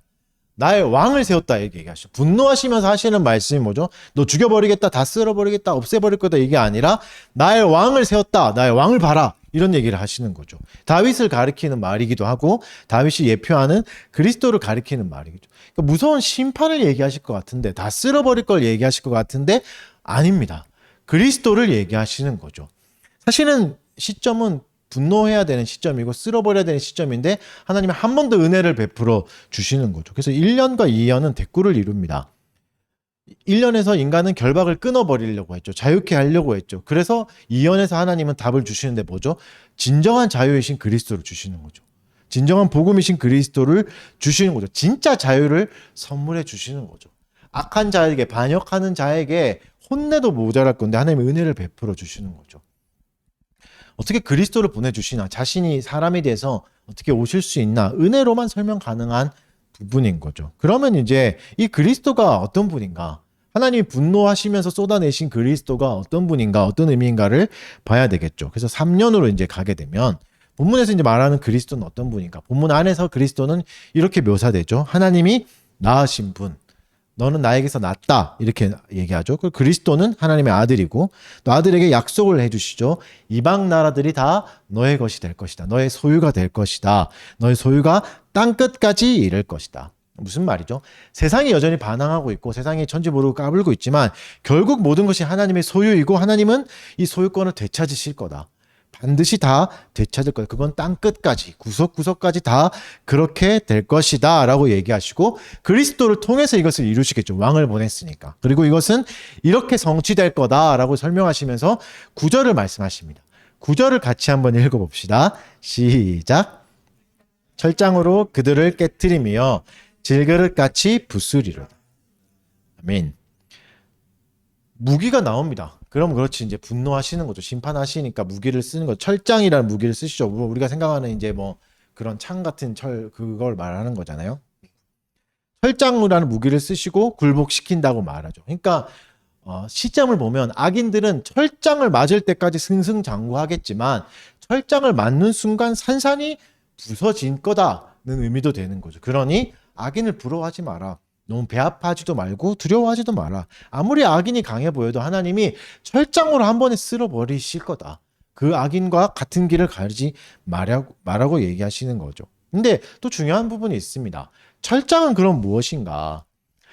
나의 왕을 세웠다 이렇게 얘기하시죠. 분노하시면서 하시는 말씀이 뭐죠? 너 죽여버리겠다, 다 쓸어버리겠다, 없애버릴 거다 이게 아니라 나의 왕을 세웠다, 나의 왕을 봐라 이런 얘기를 하시는 거죠. 다윗을 가리키는 말이기도 하고 다윗이 예표하는 그리스도를 가리키는 말이죠. 그러니까 무서운 심판을 얘기하실 것 같은데, 다 쓸어버릴 걸 얘기하실 것 같은데 아닙니다. 그리스도를 얘기하시는 거죠. 사실은 시점은 분노해야 되는 시점이고 쓸어버려야 되는 시점인데 하나님이 한 번 더 은혜를 베풀어 주시는 거죠. 그래서 1년과 2년은 대꾸를 이룹니다. 1년에서 인간은 결박을 끊어버리려고 했죠. 자유케 하려고 했죠. 그래서 2년에서 하나님은 답을 주시는데 뭐죠? 진정한 자유이신 그리스도를 주시는 거죠. 진정한 복음이신 그리스도를 주시는 거죠. 진짜 자유를 선물해 주시는 거죠. 악한 자에게, 반역하는 자에게 혼내도 모자랄 건데 하나님의 은혜를 베풀어 주시는 거죠. 어떻게 그리스도를 보내주시나, 자신이 사람이 돼서 어떻게 오실 수 있나, 은혜로만 설명 가능한 부분인 거죠. 그러면 이제 이 그리스도가 어떤 분인가, 하나님이 분노하시면서 쏟아내신 그리스도가 어떤 분인가, 어떤 의미인가를 봐야 되겠죠. 그래서 3년으로 이제 가게 되면 본문에서 이제 말하는 그리스도는 어떤 분인가, 본문 안에서 그리스도는 이렇게 묘사되죠. 하나님이 낳으신 분, 너는 나에게서 났다 이렇게 얘기하죠. 그 그리스도는 하나님의 아들이고 또 아들에게 약속을 해주시죠. 이방 나라들이 다 너의 것이 될 것이다. 너의 소유가 될 것이다. 너의 소유가 땅끝까지 이를 것이다. 무슨 말이죠? 세상이 여전히 반항하고 있고 세상이 천지모르고 까불고 있지만 결국 모든 것이 하나님의 소유이고 하나님은 이 소유권을 되찾으실 거다. 반드시 다 되찾을 거다. 그건 땅끝까지, 구석구석까지 다 그렇게 될 것이다 라고 얘기하시고 그리스도를 통해서 이것을 이루시겠죠. 왕을 보냈으니까. 그리고 이것은 이렇게 성취될 거다라고 설명하시면서 구절을 말씀하십니다. 구절을 같이 한번 읽어봅시다. 시작. 철장으로 그들을 깨트리며 질그릇같이 부수리로다. 아멘. 무기가 나옵니다. 그럼 그렇지, 이제 분노하시는 거죠. 심판하시니까 무기를 쓰는 거. 철장이라는 무기를 쓰시죠. 우리가 생각하는 이제 뭐 그런 창 같은 그걸 말하는 거잖아요. 철장이라는 무기를 쓰시고 굴복시킨다고 말하죠. 그러니까 시점을 보면 악인들은 철장을 맞을 때까지 승승장구하겠지만 철장을 맞는 순간 산산이 부서진 거다는 의미도 되는 거죠. 그러니 악인을 부러워하지 마라. 너무 배아파하지도 말고 두려워하지도 마라. 아무리 악인이 강해 보여도 하나님이 철장으로 한 번에 쓸어버리실 거다. 그 악인과 같은 길을 가지 말라고 얘기하시는 거죠. 근데 또 중요한 부분이 있습니다. 철장은 그럼 무엇인가?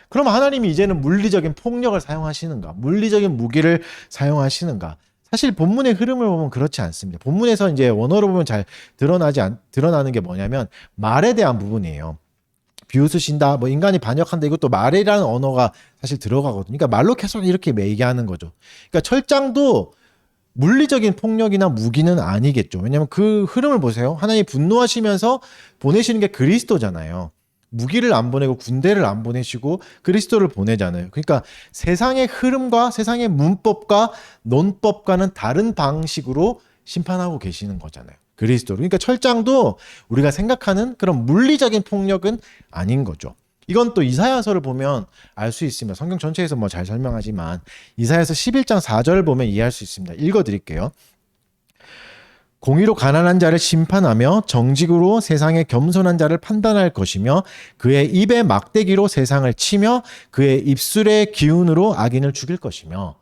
그럼 하나님이 이제는 물리적인 폭력을 사용하시는가? 물리적인 무기를 사용하시는가? 사실 본문의 흐름을 보면 그렇지 않습니다. 본문에서 이제 원어로 보면 잘 드러나는 게 뭐냐면 말에 대한 부분이에요. 비웃으신다, 뭐 인간이 반역한다, 이것도 말이라는 언어가 사실 들어가거든요. 그러니까 말로 계속 이렇게 얘기하는 거죠. 그러니까 철장도 물리적인 폭력이나 무기는 아니겠죠. 왜냐하면 그 흐름을 보세요. 하나님이 분노하시면서 보내시는 게 그리스도잖아요. 무기를 안 보내고 군대를 안 보내시고 그리스도를 보내잖아요. 그러니까 세상의 흐름과 세상의 문법과 논법과는 다른 방식으로 심판하고 계시는 거잖아요. 그리스도. 그러니까 철장도 우리가 생각하는 그런 물리적인 폭력은 아닌 거죠. 이건 또 이사야서를 보면 알 수 있습니다. 성경 전체에서 뭐 잘 설명하지만 이사야서 11장 4절을 보면 이해할 수 있습니다. 읽어드릴게요. 공의로 가난한 자를 심판하며 정직으로 세상의 겸손한 자를 판단할 것이며 그의 입의 막대기로 세상을 치며 그의 입술의 기운으로 악인을 죽일 것이며,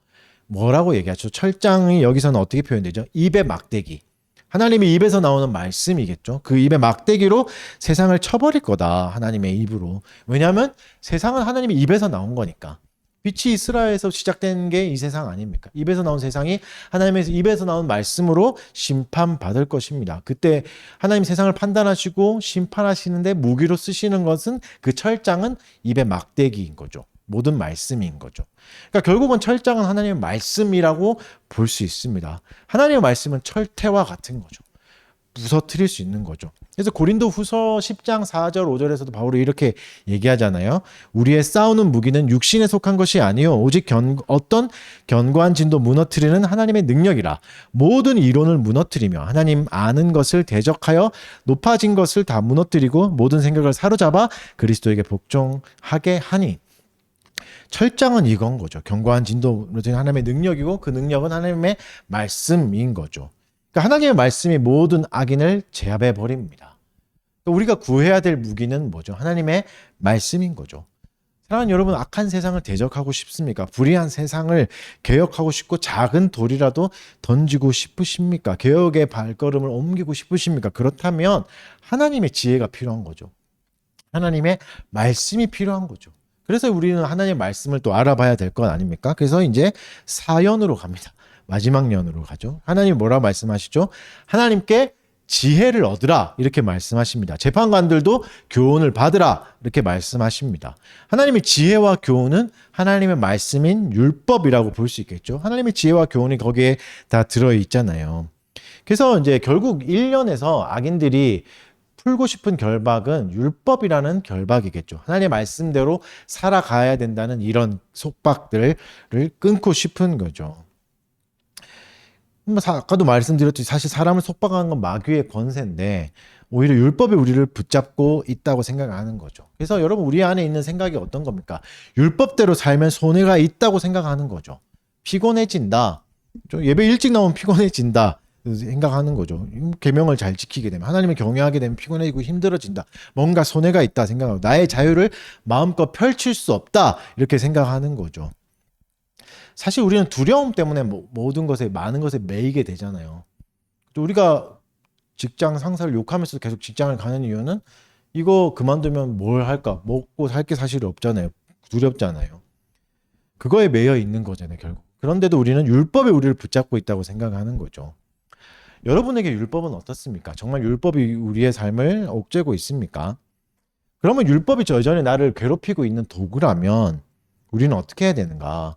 뭐라고 얘기하죠? 철장이 여기서는 어떻게 표현되죠? 입의 막대기. 하나님의 입에서 나오는 말씀이겠죠. 그 입의 막대기로 세상을 쳐버릴 거다. 하나님의 입으로. 왜냐하면 세상은 하나님의 입에서 나온 거니까. 빛이 이스라엘에서 시작된 게 이 세상 아닙니까? 입에서 나온 세상이 하나님의 입에서 나온 말씀으로 심판받을 것입니다. 그때 하나님 세상을 판단하시고 심판하시는데 무기로 쓰시는 것은 그 철장은 입의 막대기인 거죠. 모든 말씀인 거죠. 그러니까 결국은 철장은 하나님의 말씀이라고 볼 수 있습니다. 하나님의 말씀은 철퇴와 같은 거죠. 부서뜨릴 수 있는 거죠. 그래서 고린도 후서 10장 4절 5절에서도 바울이 이렇게 얘기하잖아요. 우리의 싸우는 무기는 육신에 속한 것이 아니요 오직 어떤 견고한 진도 무너뜨리는 하나님의 능력이라. 모든 이론을 무너뜨리며 하나님 아는 것을 대적하여 높아진 것을 다 무너뜨리고 모든 생각을 사로잡아 그리스도에게 복종하게 하니. 철장은 이건 거죠. 견고한 진도 하나님의 능력이고 그 능력은 하나님의 말씀인 거죠. 그러니까 하나님의 말씀이 모든 악인을 제압해 버립니다. 우리가 구해야 될 무기는 뭐죠? 하나님의 말씀인 거죠. 사랑하는 여러분, 악한 세상을 대적하고 싶습니까? 불의한 세상을 개혁하고 싶고 작은 돌이라도 던지고 싶으십니까? 개혁의 발걸음을 옮기고 싶으십니까? 그렇다면 하나님의 지혜가 필요한 거죠. 하나님의 말씀이 필요한 거죠. 그래서 우리는 하나님의 말씀을 또 알아봐야 될 것 아닙니까? 그래서 이제 사연으로 갑니다. 마지막 연으로 가죠. 하나님 뭐라고 말씀하시죠? 하나님께 지혜를 얻으라 이렇게 말씀하십니다. 재판관들도 교훈을 받으라 이렇게 말씀하십니다. 하나님의 지혜와 교훈은 하나님의 말씀인 율법이라고 볼 수 있겠죠. 하나님의 지혜와 교훈이 거기에 다 들어있잖아요. 그래서 이제 결국 1년에서 악인들이 풀고 싶은 결박은 율법이라는 결박이겠죠. 하나님의 말씀대로 살아가야 된다는 이런 속박들을 끊고 싶은 거죠. 아까도 말씀드렸듯이 사실 사람을 속박하는 건 마귀의 권세인데 오히려 율법이 우리를 붙잡고 있다고 생각하는 거죠. 그래서 여러분 우리 안에 있는 생각이 어떤 겁니까? 율법대로 살면 손해가 있다고 생각하는 거죠. 피곤해진다. 좀 예배 일찍 나오면 피곤해진다. 생각하는 거죠. 계명을 잘 지키게 되면 하나님을 경외하게 되면 피곤해지고 힘들어진다. 뭔가 손해가 있다 생각하고 나의 자유를 마음껏 펼칠 수 없다 이렇게 생각하는 거죠. 사실 우리는 두려움 때문에 모든 것에 많은 것에 매이게 되잖아요. 또 우리가 직장 상사를 욕하면서 계속 직장을 가는 이유는 이거 그만두면 뭘 할까? 먹고 살 게 사실 없잖아요. 두렵잖아요. 그거에 매여 있는 거잖아요, 결국. 그런데도 우리는 율법에 우리를 붙잡고 있다고 생각하는 거죠. 여러분에게 율법은 어떻습니까? 정말 율법이 우리의 삶을 옥죄고 있습니까? 그러면 율법이 여전히 나를 괴롭히고 있는 도구라면 우리는 어떻게 해야 되는가?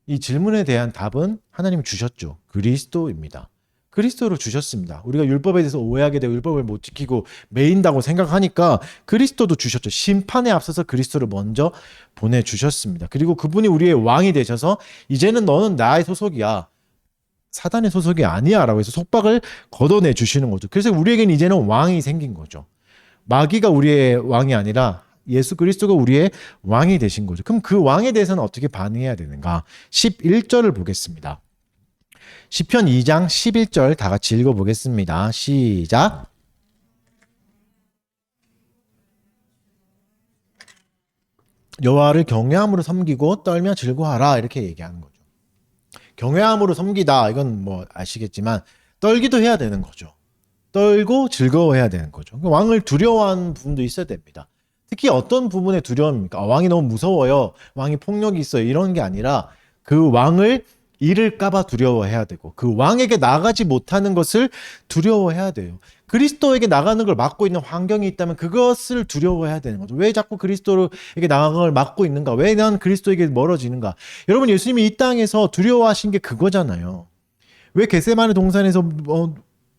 이 질문에 대한 답은 하나님이 주셨죠. 그리스도입니다. 그리스도를 주셨습니다. 우리가 율법에 대해서 오해하게 되고 율법을 못 지키고 매인다고 생각하니까 그리스도도 주셨죠. 심판에 앞서서 그리스도를 먼저 보내주셨습니다. 그리고 그분이 우리의 왕이 되셔서 이제는 너는 나의 소속이야. 사단의 소속이 아니야 라고 해서 속박을 걷어내 주시는 거죠. 그래서 우리에게는 이제는 왕이 생긴 거죠. 마귀가 우리의 왕이 아니라 예수 그리스도가 우리의 왕이 되신 거죠. 그럼 그 왕에 대해서는 어떻게 반응해야 되는가? 11절을 보겠습니다. 시편 2장 11절 다 같이 읽어보겠습니다. 시작. 여호와를 경외함으로 섬기고 떨며 즐거워하라 이렇게 얘기하는 거죠. 경외함으로 섬기다 이건 뭐 아시겠지만 떨기도 해야 되는 거죠. 떨고 즐거워해야 되는 거죠. 왕을 두려워하는 부분도 있어야 됩니다. 특히 어떤 부분에 두려움입니까? 왕이 너무 무서워요. 왕이 폭력이 있어요. 이런 게 아니라 그 왕을 잃을까봐 두려워해야 되고 그 왕에게 나가지 못하는 것을 두려워해야 돼요. 그리스도에게 나가는 걸 막고 있는 환경이 있다면 그것을 두려워해야 되는 거죠. 왜 자꾸 그리스도에게 나가는 걸 막고 있는가? 왜 난 그리스도에게 멀어지는가? 여러분 예수님이 이 땅에서 두려워하신 게 그거잖아요. 왜 겟세마네 동산에서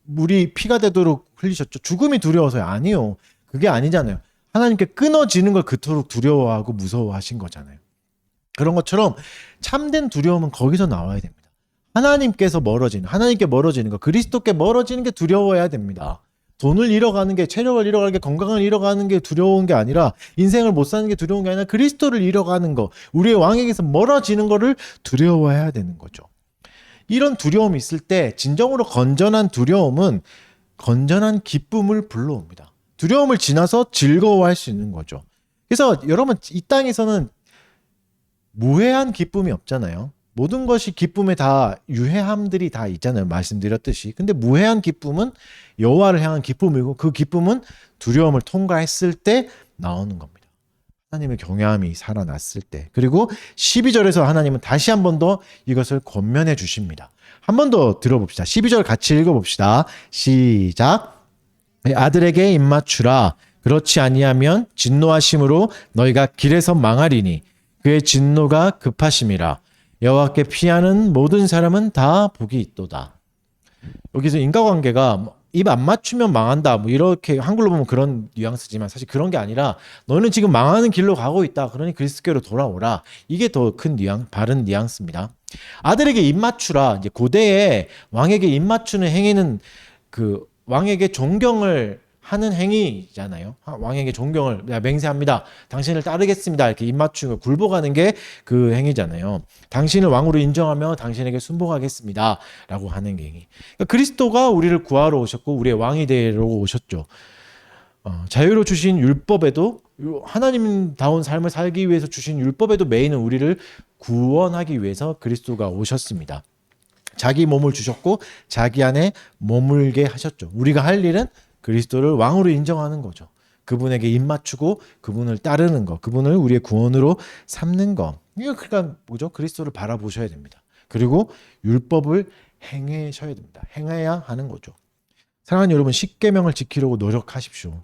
물이 피가 되도록 흘리셨죠? 죽음이 두려워서요? 아니요. 그게 아니잖아요. 하나님께 끊어지는 걸 그토록 두려워하고 무서워하신 거잖아요. 그런 것처럼 참된 두려움은 거기서 나와야 됩니다. 하나님께 멀어지는 것, 그리스도께 멀어지는 게 두려워야 됩니다. 돈을 잃어가는 게, 체력을 잃어가는 게, 건강을 잃어가는 게 두려운 게 아니라 인생을 못 사는 게 두려운 게 아니라 그리스도를 잃어가는 거, 우리의 왕에게서 멀어지는 거를 두려워해야 되는 거죠. 이런 두려움이 있을 때 진정으로 건전한 두려움은 건전한 기쁨을 불러옵니다. 두려움을 지나서 즐거워할 수 있는 거죠. 그래서 여러분 이 땅에서는 무해한 기쁨이 없잖아요. 모든 것이 기쁨에 다 유해함들이 다 있잖아요. 말씀드렸듯이. 근데 무해한 기쁨은 여호와를 향한 기쁨이고 그 기쁨은 두려움을 통과했을 때 나오는 겁니다. 하나님의 경외함이 살아났을 때. 그리고 12절에서 하나님은 다시 한 번 더 이것을 권면해 주십니다. 한 번 더 들어봅시다. 12절 같이 읽어봅시다. 시작. 아들에게 입맞추라. 그렇지 아니하면 진노하심으로 너희가 길에서 망하리니 그의 진노가 급하심이라. 여호와께 피하는 모든 사람은 다 복이 있도다. 여기서 인과관계가 입 안 맞추면 망한다. 뭐 이렇게 한글로 보면 그런 뉘앙스지만 사실 그런 게 아니라 너는 지금 망하는 길로 가고 있다. 그러니 그리스도께로 돌아오라. 이게 더 큰 바른 뉘앙스입니다. 아들에게 입 맞추라. 이제 고대에 왕에게 입 맞추는 행위는 그 왕에게 존경을 하는 행위잖아요. 왕에게 존경을 맹세합니다. 당신을 따르겠습니다. 이렇게 입 맞추고 굴복하는 게 그 행위잖아요. 당신을 왕으로 인정하며 당신에게 순복하겠습니다. 라고 하는 행위. 그러니까 그리스도가 우리를 구하러 오셨고 우리의 왕이 되러 오셨죠. 자유로 주신 율법에도 하나님다운 삶을 살기 위해서 주신 율법에도 메인은 우리를 구원하기 위해서 그리스도가 오셨습니다. 자기 몸을 주셨고 자기 안에 머물게 하셨죠. 우리가 할 일은 그리스도를 왕으로 인정하는 거죠. 그분에게 입맞추고 그분을 따르는 거, 그분을 우리의 구원으로 삼는 거. 이거 그러니까 뭐죠? 그리스도를 바라보셔야 됩니다. 그리고 율법을 행하셔야 됩니다. 행해야 하는 거죠. 사랑하는 여러분, 십계명을 지키려고 노력하십시오.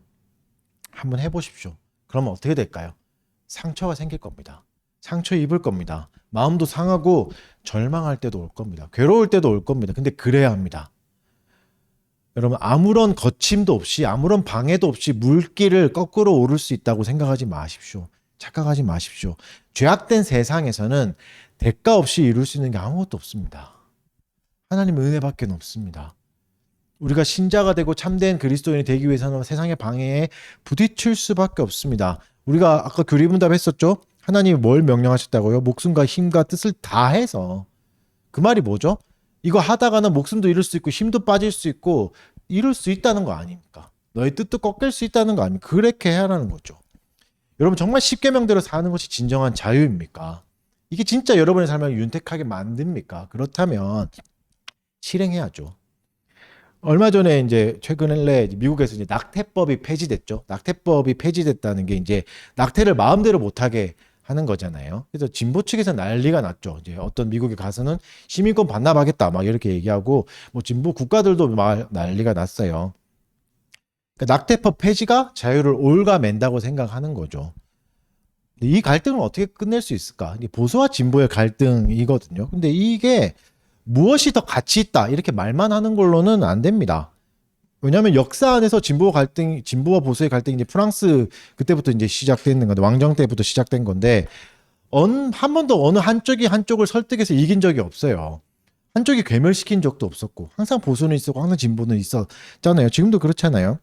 한번 해보십시오. 그러면 어떻게 될까요? 상처가 생길 겁니다. 상처 입을 겁니다. 마음도 상하고 절망할 때도 올 겁니다. 괴로울 때도 올 겁니다. 근데 그래야 합니다. 여러분, 아무런 거침도 없이 아무런 방해도 없이 물길을 거꾸로 오를 수 있다고 생각하지 마십시오. 착각하지 마십시오. 죄악된 세상에서는 대가 없이 이룰 수 있는 게 아무것도 없습니다. 하나님 은혜밖에 없습니다. 우리가 신자가 되고 참된 그리스도인이 되기 위해서는 세상의 방해에 부딪힐 수밖에 없습니다. 우리가 아까 교리문답 했었죠? 하나님이 뭘 명령하셨다고요? 목숨과 힘과 뜻을 다해서. 그 말이 뭐죠? 이거 하다가는 목숨도 잃을 수 있고 힘도 빠질 수 있고 이룰 수 있다는 거 아닙니까? 너의 뜻도 꺾일 수 있다는 거 아닙니까? 그렇게 해야라는 거죠. 여러분, 정말 십계명대로 사는 것이 진정한 자유입니까? 이게 진짜 여러분의 삶을 윤택하게 만듭니까? 그렇다면 실행해야죠. 얼마 전에 이제 최근에 미국에서 이제 낙태법이 폐지됐죠. 낙태법이 폐지됐다는 게 이제 낙태를 마음대로 못하게 하는 거잖아요. 그래서 진보 측에서 난리가 났죠. 이제 어떤 미국에 가서는 시민권 반납하겠다 막 이렇게 얘기하고 뭐 진보 국가들도 막 난리가 났어요. 그러니까 낙태법 폐지가 자유를 올가맨다고 생각하는 거죠. 이 갈등을 어떻게 끝낼 수 있을까? 보수와 진보의 갈등이거든요. 근데 이게 무엇이 더 가치 있다 이렇게 말만 하는 걸로는 안 됩니다. 왜냐하면 역사 안에서 진보와 보수의 갈등이 이제 프랑스 그때부터 이제 시작된 건데, 왕정 때부터 시작된 건데, 한 번도 어느 한쪽이 한쪽을 설득해서 이긴 적이 없어요. 한쪽이 괴멸시킨 적도 없었고, 항상 보수는 있었고, 항상 진보는 있었잖아요. 지금도 그렇잖아요.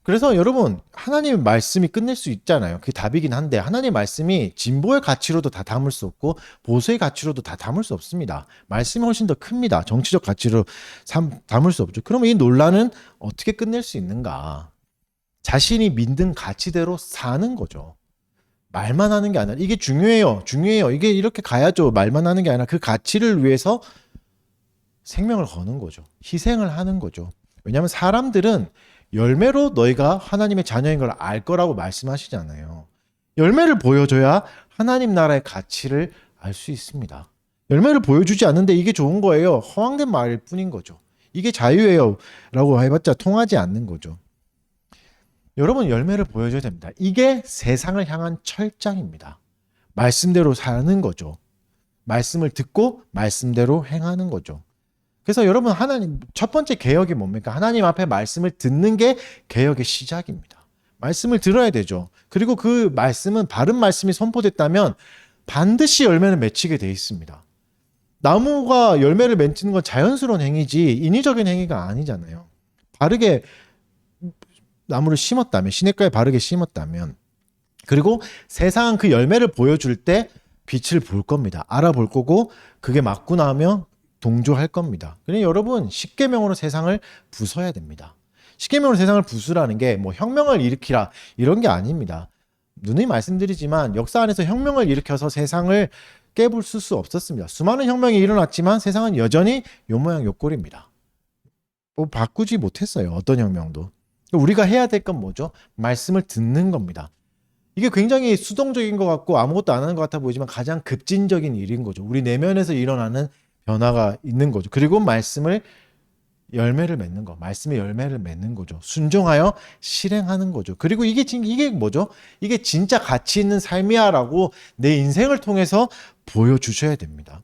그래서 여러분, 하나님의 말씀이 끝낼 수 있잖아요. 그게 답이긴 한데, 하나님의 말씀이 진보의 가치로도 다 담을 수 없고 보수의 가치로도 다 담을 수 없습니다. 말씀이 훨씬 더 큽니다. 정치적 가치로 담을 수 없죠. 그러면 이 논란은 어떻게 끝낼 수 있는가? 자신이 믿는 가치대로 사는 거죠. 말만 하는 게 아니라, 이게 중요해요. 이게 이렇게 가야죠. 말만 하는 게 아니라 그 가치를 위해서 생명을 거는 거죠. 희생을 하는 거죠. 왜냐하면 사람들은 열매로 너희가 하나님의 자녀인 걸 알 거라고 말씀하시잖아요. 열매를 보여줘야 하나님 나라의 가치를 알 수 있습니다. 열매를 보여주지 않는데 이게 좋은 거예요. 허황된 말일 뿐인 거죠. 이게 자유예요 라고 해봤자 통하지 않는 거죠. 여러분, 열매를 보여줘야 됩니다. 이게 세상을 향한 철장입니다. 말씀대로 사는 거죠. 말씀을 듣고 말씀대로 행하는 거죠. 그래서 여러분, 하나님 첫 번째 개혁이 뭡니까? 하나님 앞에 말씀을 듣는 게 개혁의 시작입니다. 말씀을 들어야 되죠. 그리고 그 말씀은 바른 말씀이 선포됐다면 반드시 열매를 맺히게 돼 있습니다. 나무가 열매를 맺는 건 자연스러운 행위지 인위적인 행위가 아니잖아요. 바르게 나무를 심었다면, 시냇가에 바르게 심었다면, 그리고 세상은 그 열매를 보여줄 때 빛을 볼 겁니다. 알아볼 거고 그게 맞고 나면 동조할 겁니다. 그러니 여러분, 십계명으로 세상을 부숴야 됩니다. 십계명으로 세상을 부수라는 게 뭐 혁명을 일으키라 이런 게 아닙니다. 누누이 말씀드리지만 역사 안에서 혁명을 일으켜서 세상을 깨부술 수 없었습니다. 수많은 혁명이 일어났지만 세상은 여전히 요 모양 요 꼴입니다. 뭐 바꾸지 못했어요. 어떤 혁명도. 우리가 해야 될 건 뭐죠? 말씀을 듣는 겁니다. 이게 굉장히 수동적인 것 같고 아무것도 안 하는 것 같아 보이지만 가장 급진적인 일인 거죠. 우리 내면에서 일어나는 변화가 있는 거죠. 그리고 말씀의 열매를 맺는 거죠. 순종하여 실행하는 거죠. 그리고 이게 뭐죠? 이게 진짜 가치 있는 삶이야라고 내 인생을 통해서 보여주셔야 됩니다.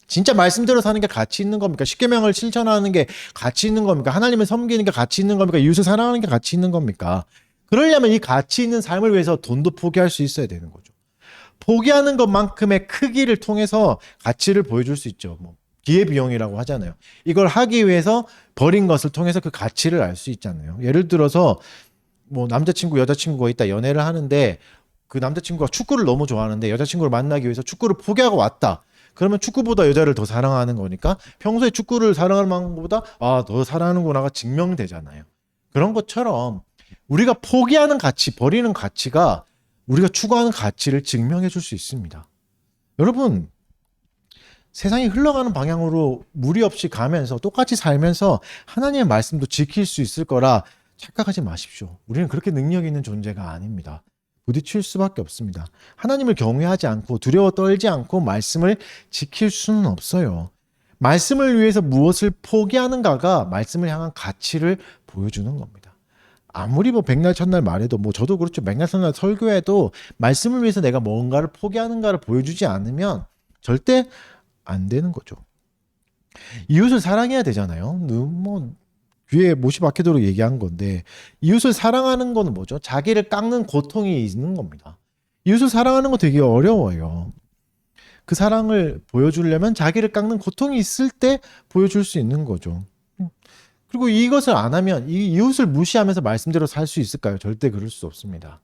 진짜 말씀대로 사는 게 가치 있는 겁니까? 십계명을 실천하는 게 가치 있는 겁니까? 하나님을 섬기는 게 가치 있는 겁니까? 이웃을 사랑하는 게 가치 있는 겁니까? 그러려면 이 가치 있는 삶을 위해서 돈도 포기할 수 있어야 되는 거죠. 포기하는 것만큼의 크기를 통해서 가치를 보여줄 수 있죠. 뭐 기회비용이라고 하잖아요. 이걸 하기 위해서 버린 것을 통해서 그 가치를 알 수 있잖아요. 예를 들어서 뭐 남자친구 여자친구가 있다, 연애를 하는데 그 남자친구가 축구를 너무 좋아하는데 여자친구를 만나기 위해서 축구를 포기하고 왔다. 그러면 축구보다 여자를 더 사랑하는 거니까 평소에 축구를 사랑하는 것보다 더 사랑하는구나가 증명되잖아요. 그런 것처럼 우리가 포기하는 가치, 버리는 가치가 우리가 추구하는 가치를 증명해 줄 수 있습니다. 여러분, 세상이 흘러가는 방향으로 무리 없이 가면서 똑같이 살면서 하나님의 말씀도 지킬 수 있을 거라 착각하지 마십시오. 우리는 그렇게 능력 있는 존재가 아닙니다. 부딪힐 수밖에 없습니다. 하나님을 경외하지 않고 두려워 떨지 않고 말씀을 지킬 수는 없어요. 말씀을 위해서 무엇을 포기하는가가 말씀을 향한 가치를 보여주는 겁니다. 아무리 뭐 백날 첫날 말해도 뭐 저도 그렇죠. 백날 첫날 설교해도 말씀을 위해서 내가 뭔가를 포기하는가를 보여주지 않으면 절대 안 되는 거죠. 이웃을 사랑해야 되잖아요. 뭐 뒤에 못이 박히도록 얘기한 건데 이웃을 사랑하는 거는 뭐죠? 자기를 깎는 고통이 있는 겁니다. 이웃을 사랑하는 거 되게 어려워요. 그 사랑을 보여주려면 자기를 깎는 고통이 있을 때 보여줄 수 있는 거죠. 그리고 이것을 안 하면 이 이웃을 무시하면서 말씀대로 살 수 있을까요? 절대 그럴 수 없습니다.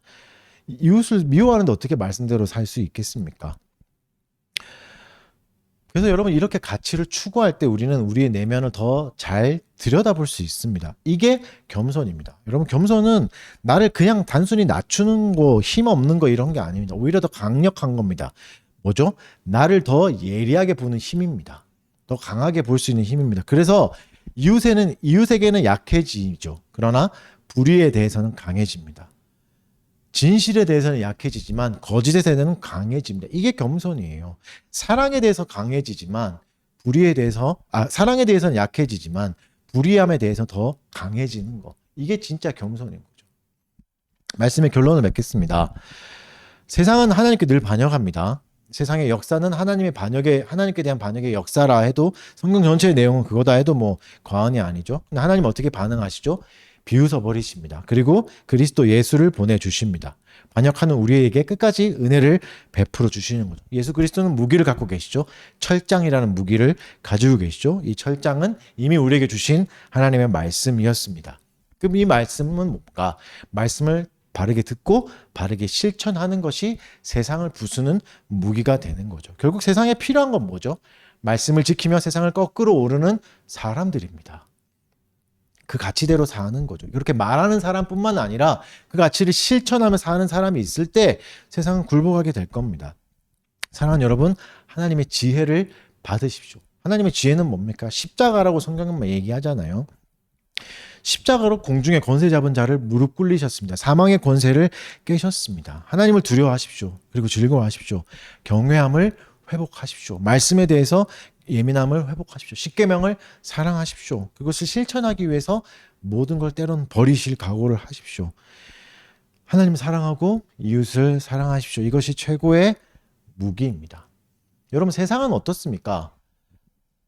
이웃을 미워하는데 어떻게 말씀대로 살 수 있겠습니까? 그래서 여러분 이렇게 가치를 추구할 때 우리는 우리의 내면을 더 잘 들여다볼 수 있습니다. 이게 겸손입니다. 여러분 겸손은 나를 그냥 단순히 낮추는 거, 힘 없는 거 이런 게 아닙니다. 오히려 더 강력한 겁니다. 뭐죠? 나를 더 예리하게 보는 힘입니다. 더 강하게 볼 수 있는 힘입니다. 그래서 이웃에게는 약해지죠. 그러나 불의에 대해서는 강해집니다. 진실에 대해서는 약해지지만 거짓에 대해서는 강해집니다. 이게 겸손이에요. 사랑에 대해서 강해지지만 사랑에 대해서는 약해지지만 불의함에 대해서 더 강해지는 거. 이게 진짜 겸손인 거죠. 말씀의 결론을 맺겠습니다. 세상은 하나님께 늘 반역합니다. 세상의 역사는 하나님께 대한 반역의 역사라 해도 성경 전체의 내용은 그거다 해도 뭐 과언이 아니죠. 근데 하나님 어떻게 반응하시죠? 비웃어 버리십니다. 그리고 그리스도 예수를 보내주십니다. 반역하는 우리에게 끝까지 은혜를 베풀어 주시는 거죠. 예수 그리스도는 무기를 갖고 계시죠. 철장이라는 무기를 가지고 계시죠. 이 철장은 이미 우리에게 주신 하나님의 말씀이었습니다. 그럼 이 말씀은 뭔가? 말씀을 바르게 듣고 바르게 실천하는 것이 세상을 부수는 무기가 되는 거죠. 결국 세상에 필요한 건 뭐죠? 말씀을 지키며 세상을 거꾸로 오르는 사람들입니다. 그 가치대로 사는 거죠. 이렇게 말하는 사람뿐만 아니라 그 가치를 실천하며 사는 사람이 있을 때 세상은 굴복하게 될 겁니다. 사랑하는 여러분, 하나님의 지혜를 받으십시오. 하나님의 지혜는 뭡니까? 십자가라고 성경은 얘기하잖아요. 십자가로 공중의 권세 잡은 자를 무릎 꿇리셨습니다. 사망의 권세를 깨셨습니다. 하나님을 두려워하십시오. 그리고 즐거워하십시오. 경외함을 회복하십시오. 말씀에 대해서 예민함을 회복하십시오. 십계명을 사랑하십시오. 그것을 실천하기 위해서 모든 걸 때론 버리실 각오를 하십시오. 하나님을 사랑하고 이웃을 사랑하십시오. 이것이 최고의 무기입니다. 여러분 세상은 어떻습니까?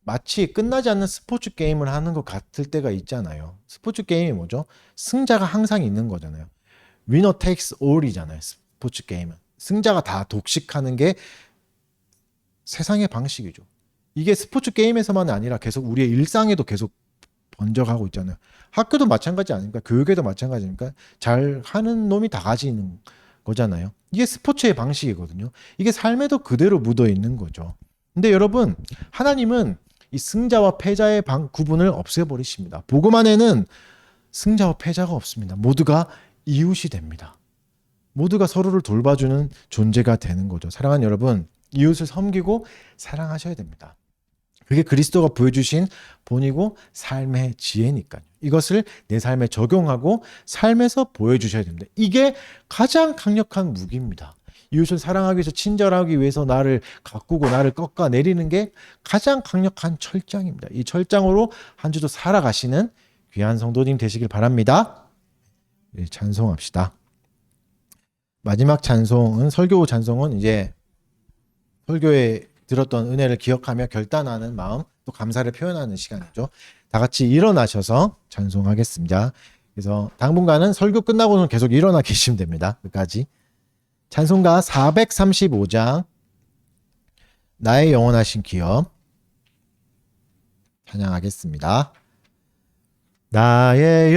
마치 끝나지 않는 스포츠 게임을 하는 것 같을 때가 있잖아요. 스포츠 게임이 뭐죠? 승자가 항상 있는 거잖아요. 위너 테이크스 올이잖아요. 스포츠 게임은. 승자가 다 독식하는 게 세상의 방식이죠. 이게 스포츠 게임에서만 아니라 계속 우리의 일상에도 계속 번져가고 있잖아요. 학교도 마찬가지 아닙니까? 교육에도 마찬가지니까 잘 하는 놈이 다 가지는 거잖아요. 이게 스포츠의 방식이거든요. 이게 삶에도 그대로 묻어 있는 거죠. 근데 여러분, 하나님은 이 승자와 패자의 구분을 없애버리십니다. 복음 안에는 승자와 패자가 없습니다. 모두가 이웃이 됩니다. 모두가 서로를 돌봐주는 존재가 되는 거죠. 사랑하는 여러분, 이웃을 섬기고 사랑하셔야 됩니다. 그게 그리스도가 보여주신 본이고 삶의 지혜니까요. 이것을 내 삶에 적용하고 삶에서 보여주셔야 됩니다. 이게 가장 강력한 무기입니다. 이웃을 사랑하기 위해서 친절하기 위해서 나를 가꾸고 나를 꺾어내리는 게 가장 강력한 철장입니다. 이 철장으로 한 주도 살아가시는 귀한 성도님 되시길 바랍니다. 네, 찬송합시다. 마지막 찬송은 설교 찬송은 이제 설교에 들었던 은혜를 기억하며 결단하는 마음 또 감사를 표현하는 시간이죠. 다 같이 일어나셔서 찬송하겠습니다. 그래서 당분간은 설교 끝나고는 계속 일어나 계시면 됩니다. 끝까지. 찬송가 435장 나의 영원하신 기업 찬양하겠습니다. 나의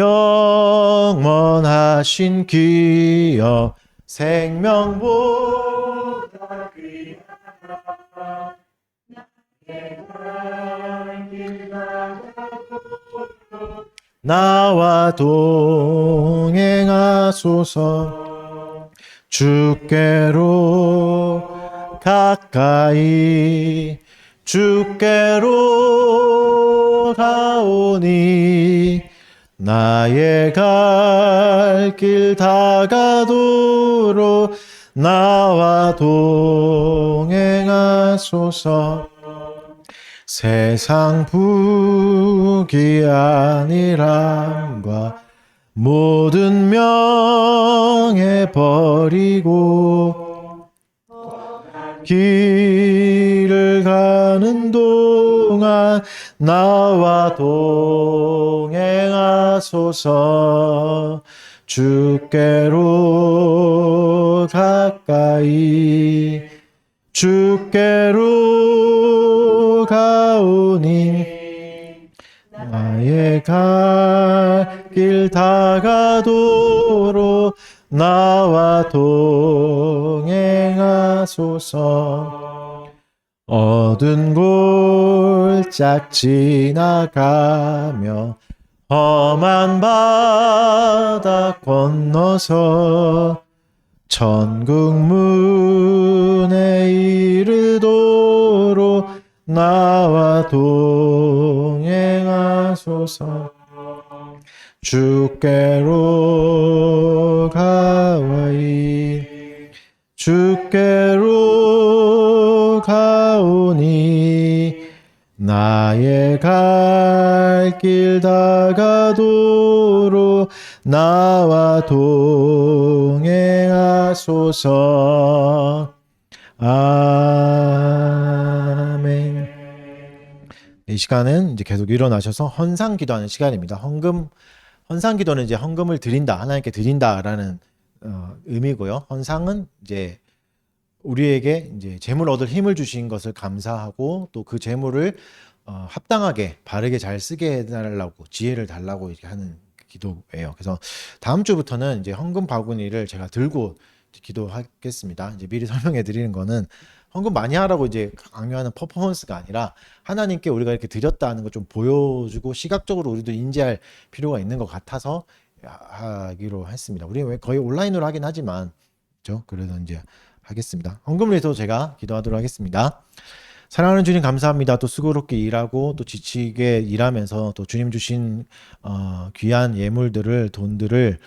영원하신 기업 생명보다 귀하다 나의 갈 길 나가고 나와 동행하소서. 주께로 가까이 주께로 가오니 나의 갈 길 다가도록 나와 동행하소서. 세상 부귀한이람과 모든 명예 버리고 길을 가는 동안 나와 동행하소서. 주께로 가까이 주께로 가오니 나의 갈 길 다가도록 나와 동행하소서. 어두운 골짝 지나가며 험한 바다 건너서 천국 문에 이르도록 나와 동행하소서. 주께로 가와이 주께로 가오니 나의 갈 길 다가도록 나와 동행하소서. 아멘. 이 시간은 이제 계속 일어나셔서 헌상 기도하는 시간입니다. 헌상 기도는 이제 헌금을 드린다, 하나님께 드린다라는 의미고요. 헌상은 이제 우리에게 이제 재물 얻을 힘을 주신 것을 감사하고 또 그 재물을 합당하게 바르게 잘 쓰게 해달라고 지혜를 달라고 이렇게 하는 기도예요. 그래서 다음 주부터는 이제 헌금 바구니를 제가 들고 기도하겠습니다. 이제 미리 설명해 드리는 거는 헌금 많이 하라고 이제 강요하는 퍼포먼스가 아니라 하나님께 우리가 이렇게 드렸다는 걸 좀 보여주고 시각적으로 우리도 인지할 필요가 있는 것 같아서 하기로 했습니다. 우리 거의 온라인으로 하긴 하지만 그렇죠? 그래서 이제 하겠습니다. 헌금을 위해서 제가 기도하도록 하겠습니다. 사랑하는 주님 감사합니다. 또 수고롭게 일하고 또 지치게 일하면서 또 주님 주신 귀한 예물들을 돈들을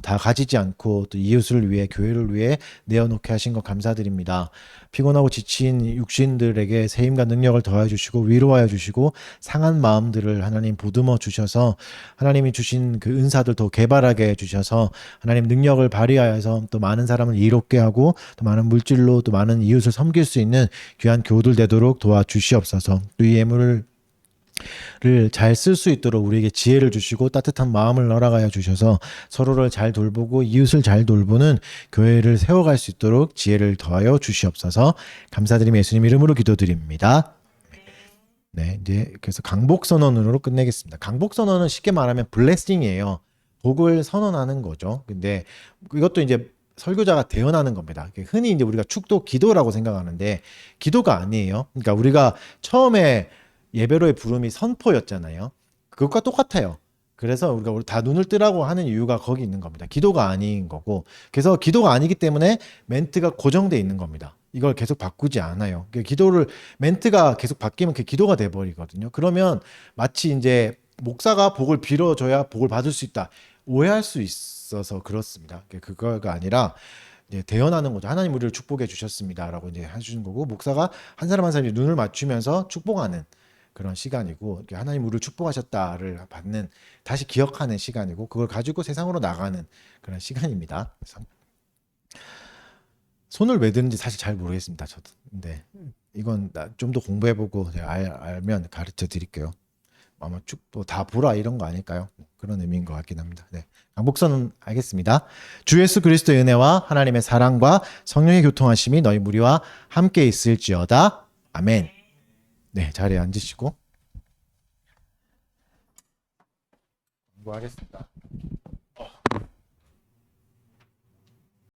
다 가지지 않고 또 이웃을 위해 교회를 위해 내어놓게 하신 것 감사드립니다. 피곤하고 지친 육신들에게 새 힘과 능력을 더해 주시고 위로하여 주시고 상한 마음들을 하나님 보듬어 주셔서 하나님이 주신 그 은사들 더 개발하게 해 주셔서 하나님 능력을 발휘하여서 또 많은 사람을 이롭게 하고 또 많은 물질로 또 많은 이웃을 섬길 수 있는 귀한 교우들 되도록 도와주시옵소서. 또 이 예물을 잘 쓸 수 있도록 우리에게 지혜를 주시고 따뜻한 마음을 허락하여 주셔서 서로를 잘 돌보고 이웃을 잘 돌보는 교회를 세워갈 수 있도록 지혜를 더하여 주시옵소서. 감사드리며 예수님 이름으로 기도드립니다. 네, 이제 그래서 강복 선언으로 끝내겠습니다. 강복 선언은 쉽게 말하면 블레싱이에요. 복을 선언하는 거죠. 근데 이것도 이제 설교자가 대언하는 겁니다. 흔히 이제 우리가 축도 기도라고 생각하는데 기도가 아니에요. 그러니까 우리가 처음에 예배로의 부름이 선포였잖아요. 그것과 똑같아요. 그래서 우리가 다 눈을 뜨라고 하는 이유가 거기 있는 겁니다. 기도가 아닌 거고. 그래서 기도가 아니기 때문에 멘트가 고정돼 있는 겁니다. 이걸 계속 바꾸지 않아요. 기도를 멘트가 계속 바뀌면 그게 기도가 돼 버리거든요. 그러면 마치 이제 목사가 복을 빌어줘야 복을 받을 수 있다. 오해할 수 있어서 그렇습니다. 그거가 아니라 이제 대언하는 거죠. 하나님 우리를 축복해 주셨습니다라고 이제 해주는 거고 목사가 한 사람 한 사람이 눈을 맞추면서 축복하는 그런 시간이고 하나님 우리를 축복하셨다를 받는 다시 기억하는 시간이고 그걸 가지고 세상으로 나가는 그런 시간입니다. 그래서 손을 왜 드는지 사실 잘 모르겠습니다. 저도. 근데 이건 좀 더 공부해보고 제가 알면 가르쳐 드릴게요. 아마 축복 다 보라 이런 거 아닐까요? 그런 의미인 것 같긴 합니다. 네. 강복선은 알겠습니다. 주 예수 그리스도의 은혜와 하나님의 사랑과 성령의 교통하심이 너희 무리와 함께 있을지어다. 아멘. 네, 자리에 앉으시고 공부하겠습니다.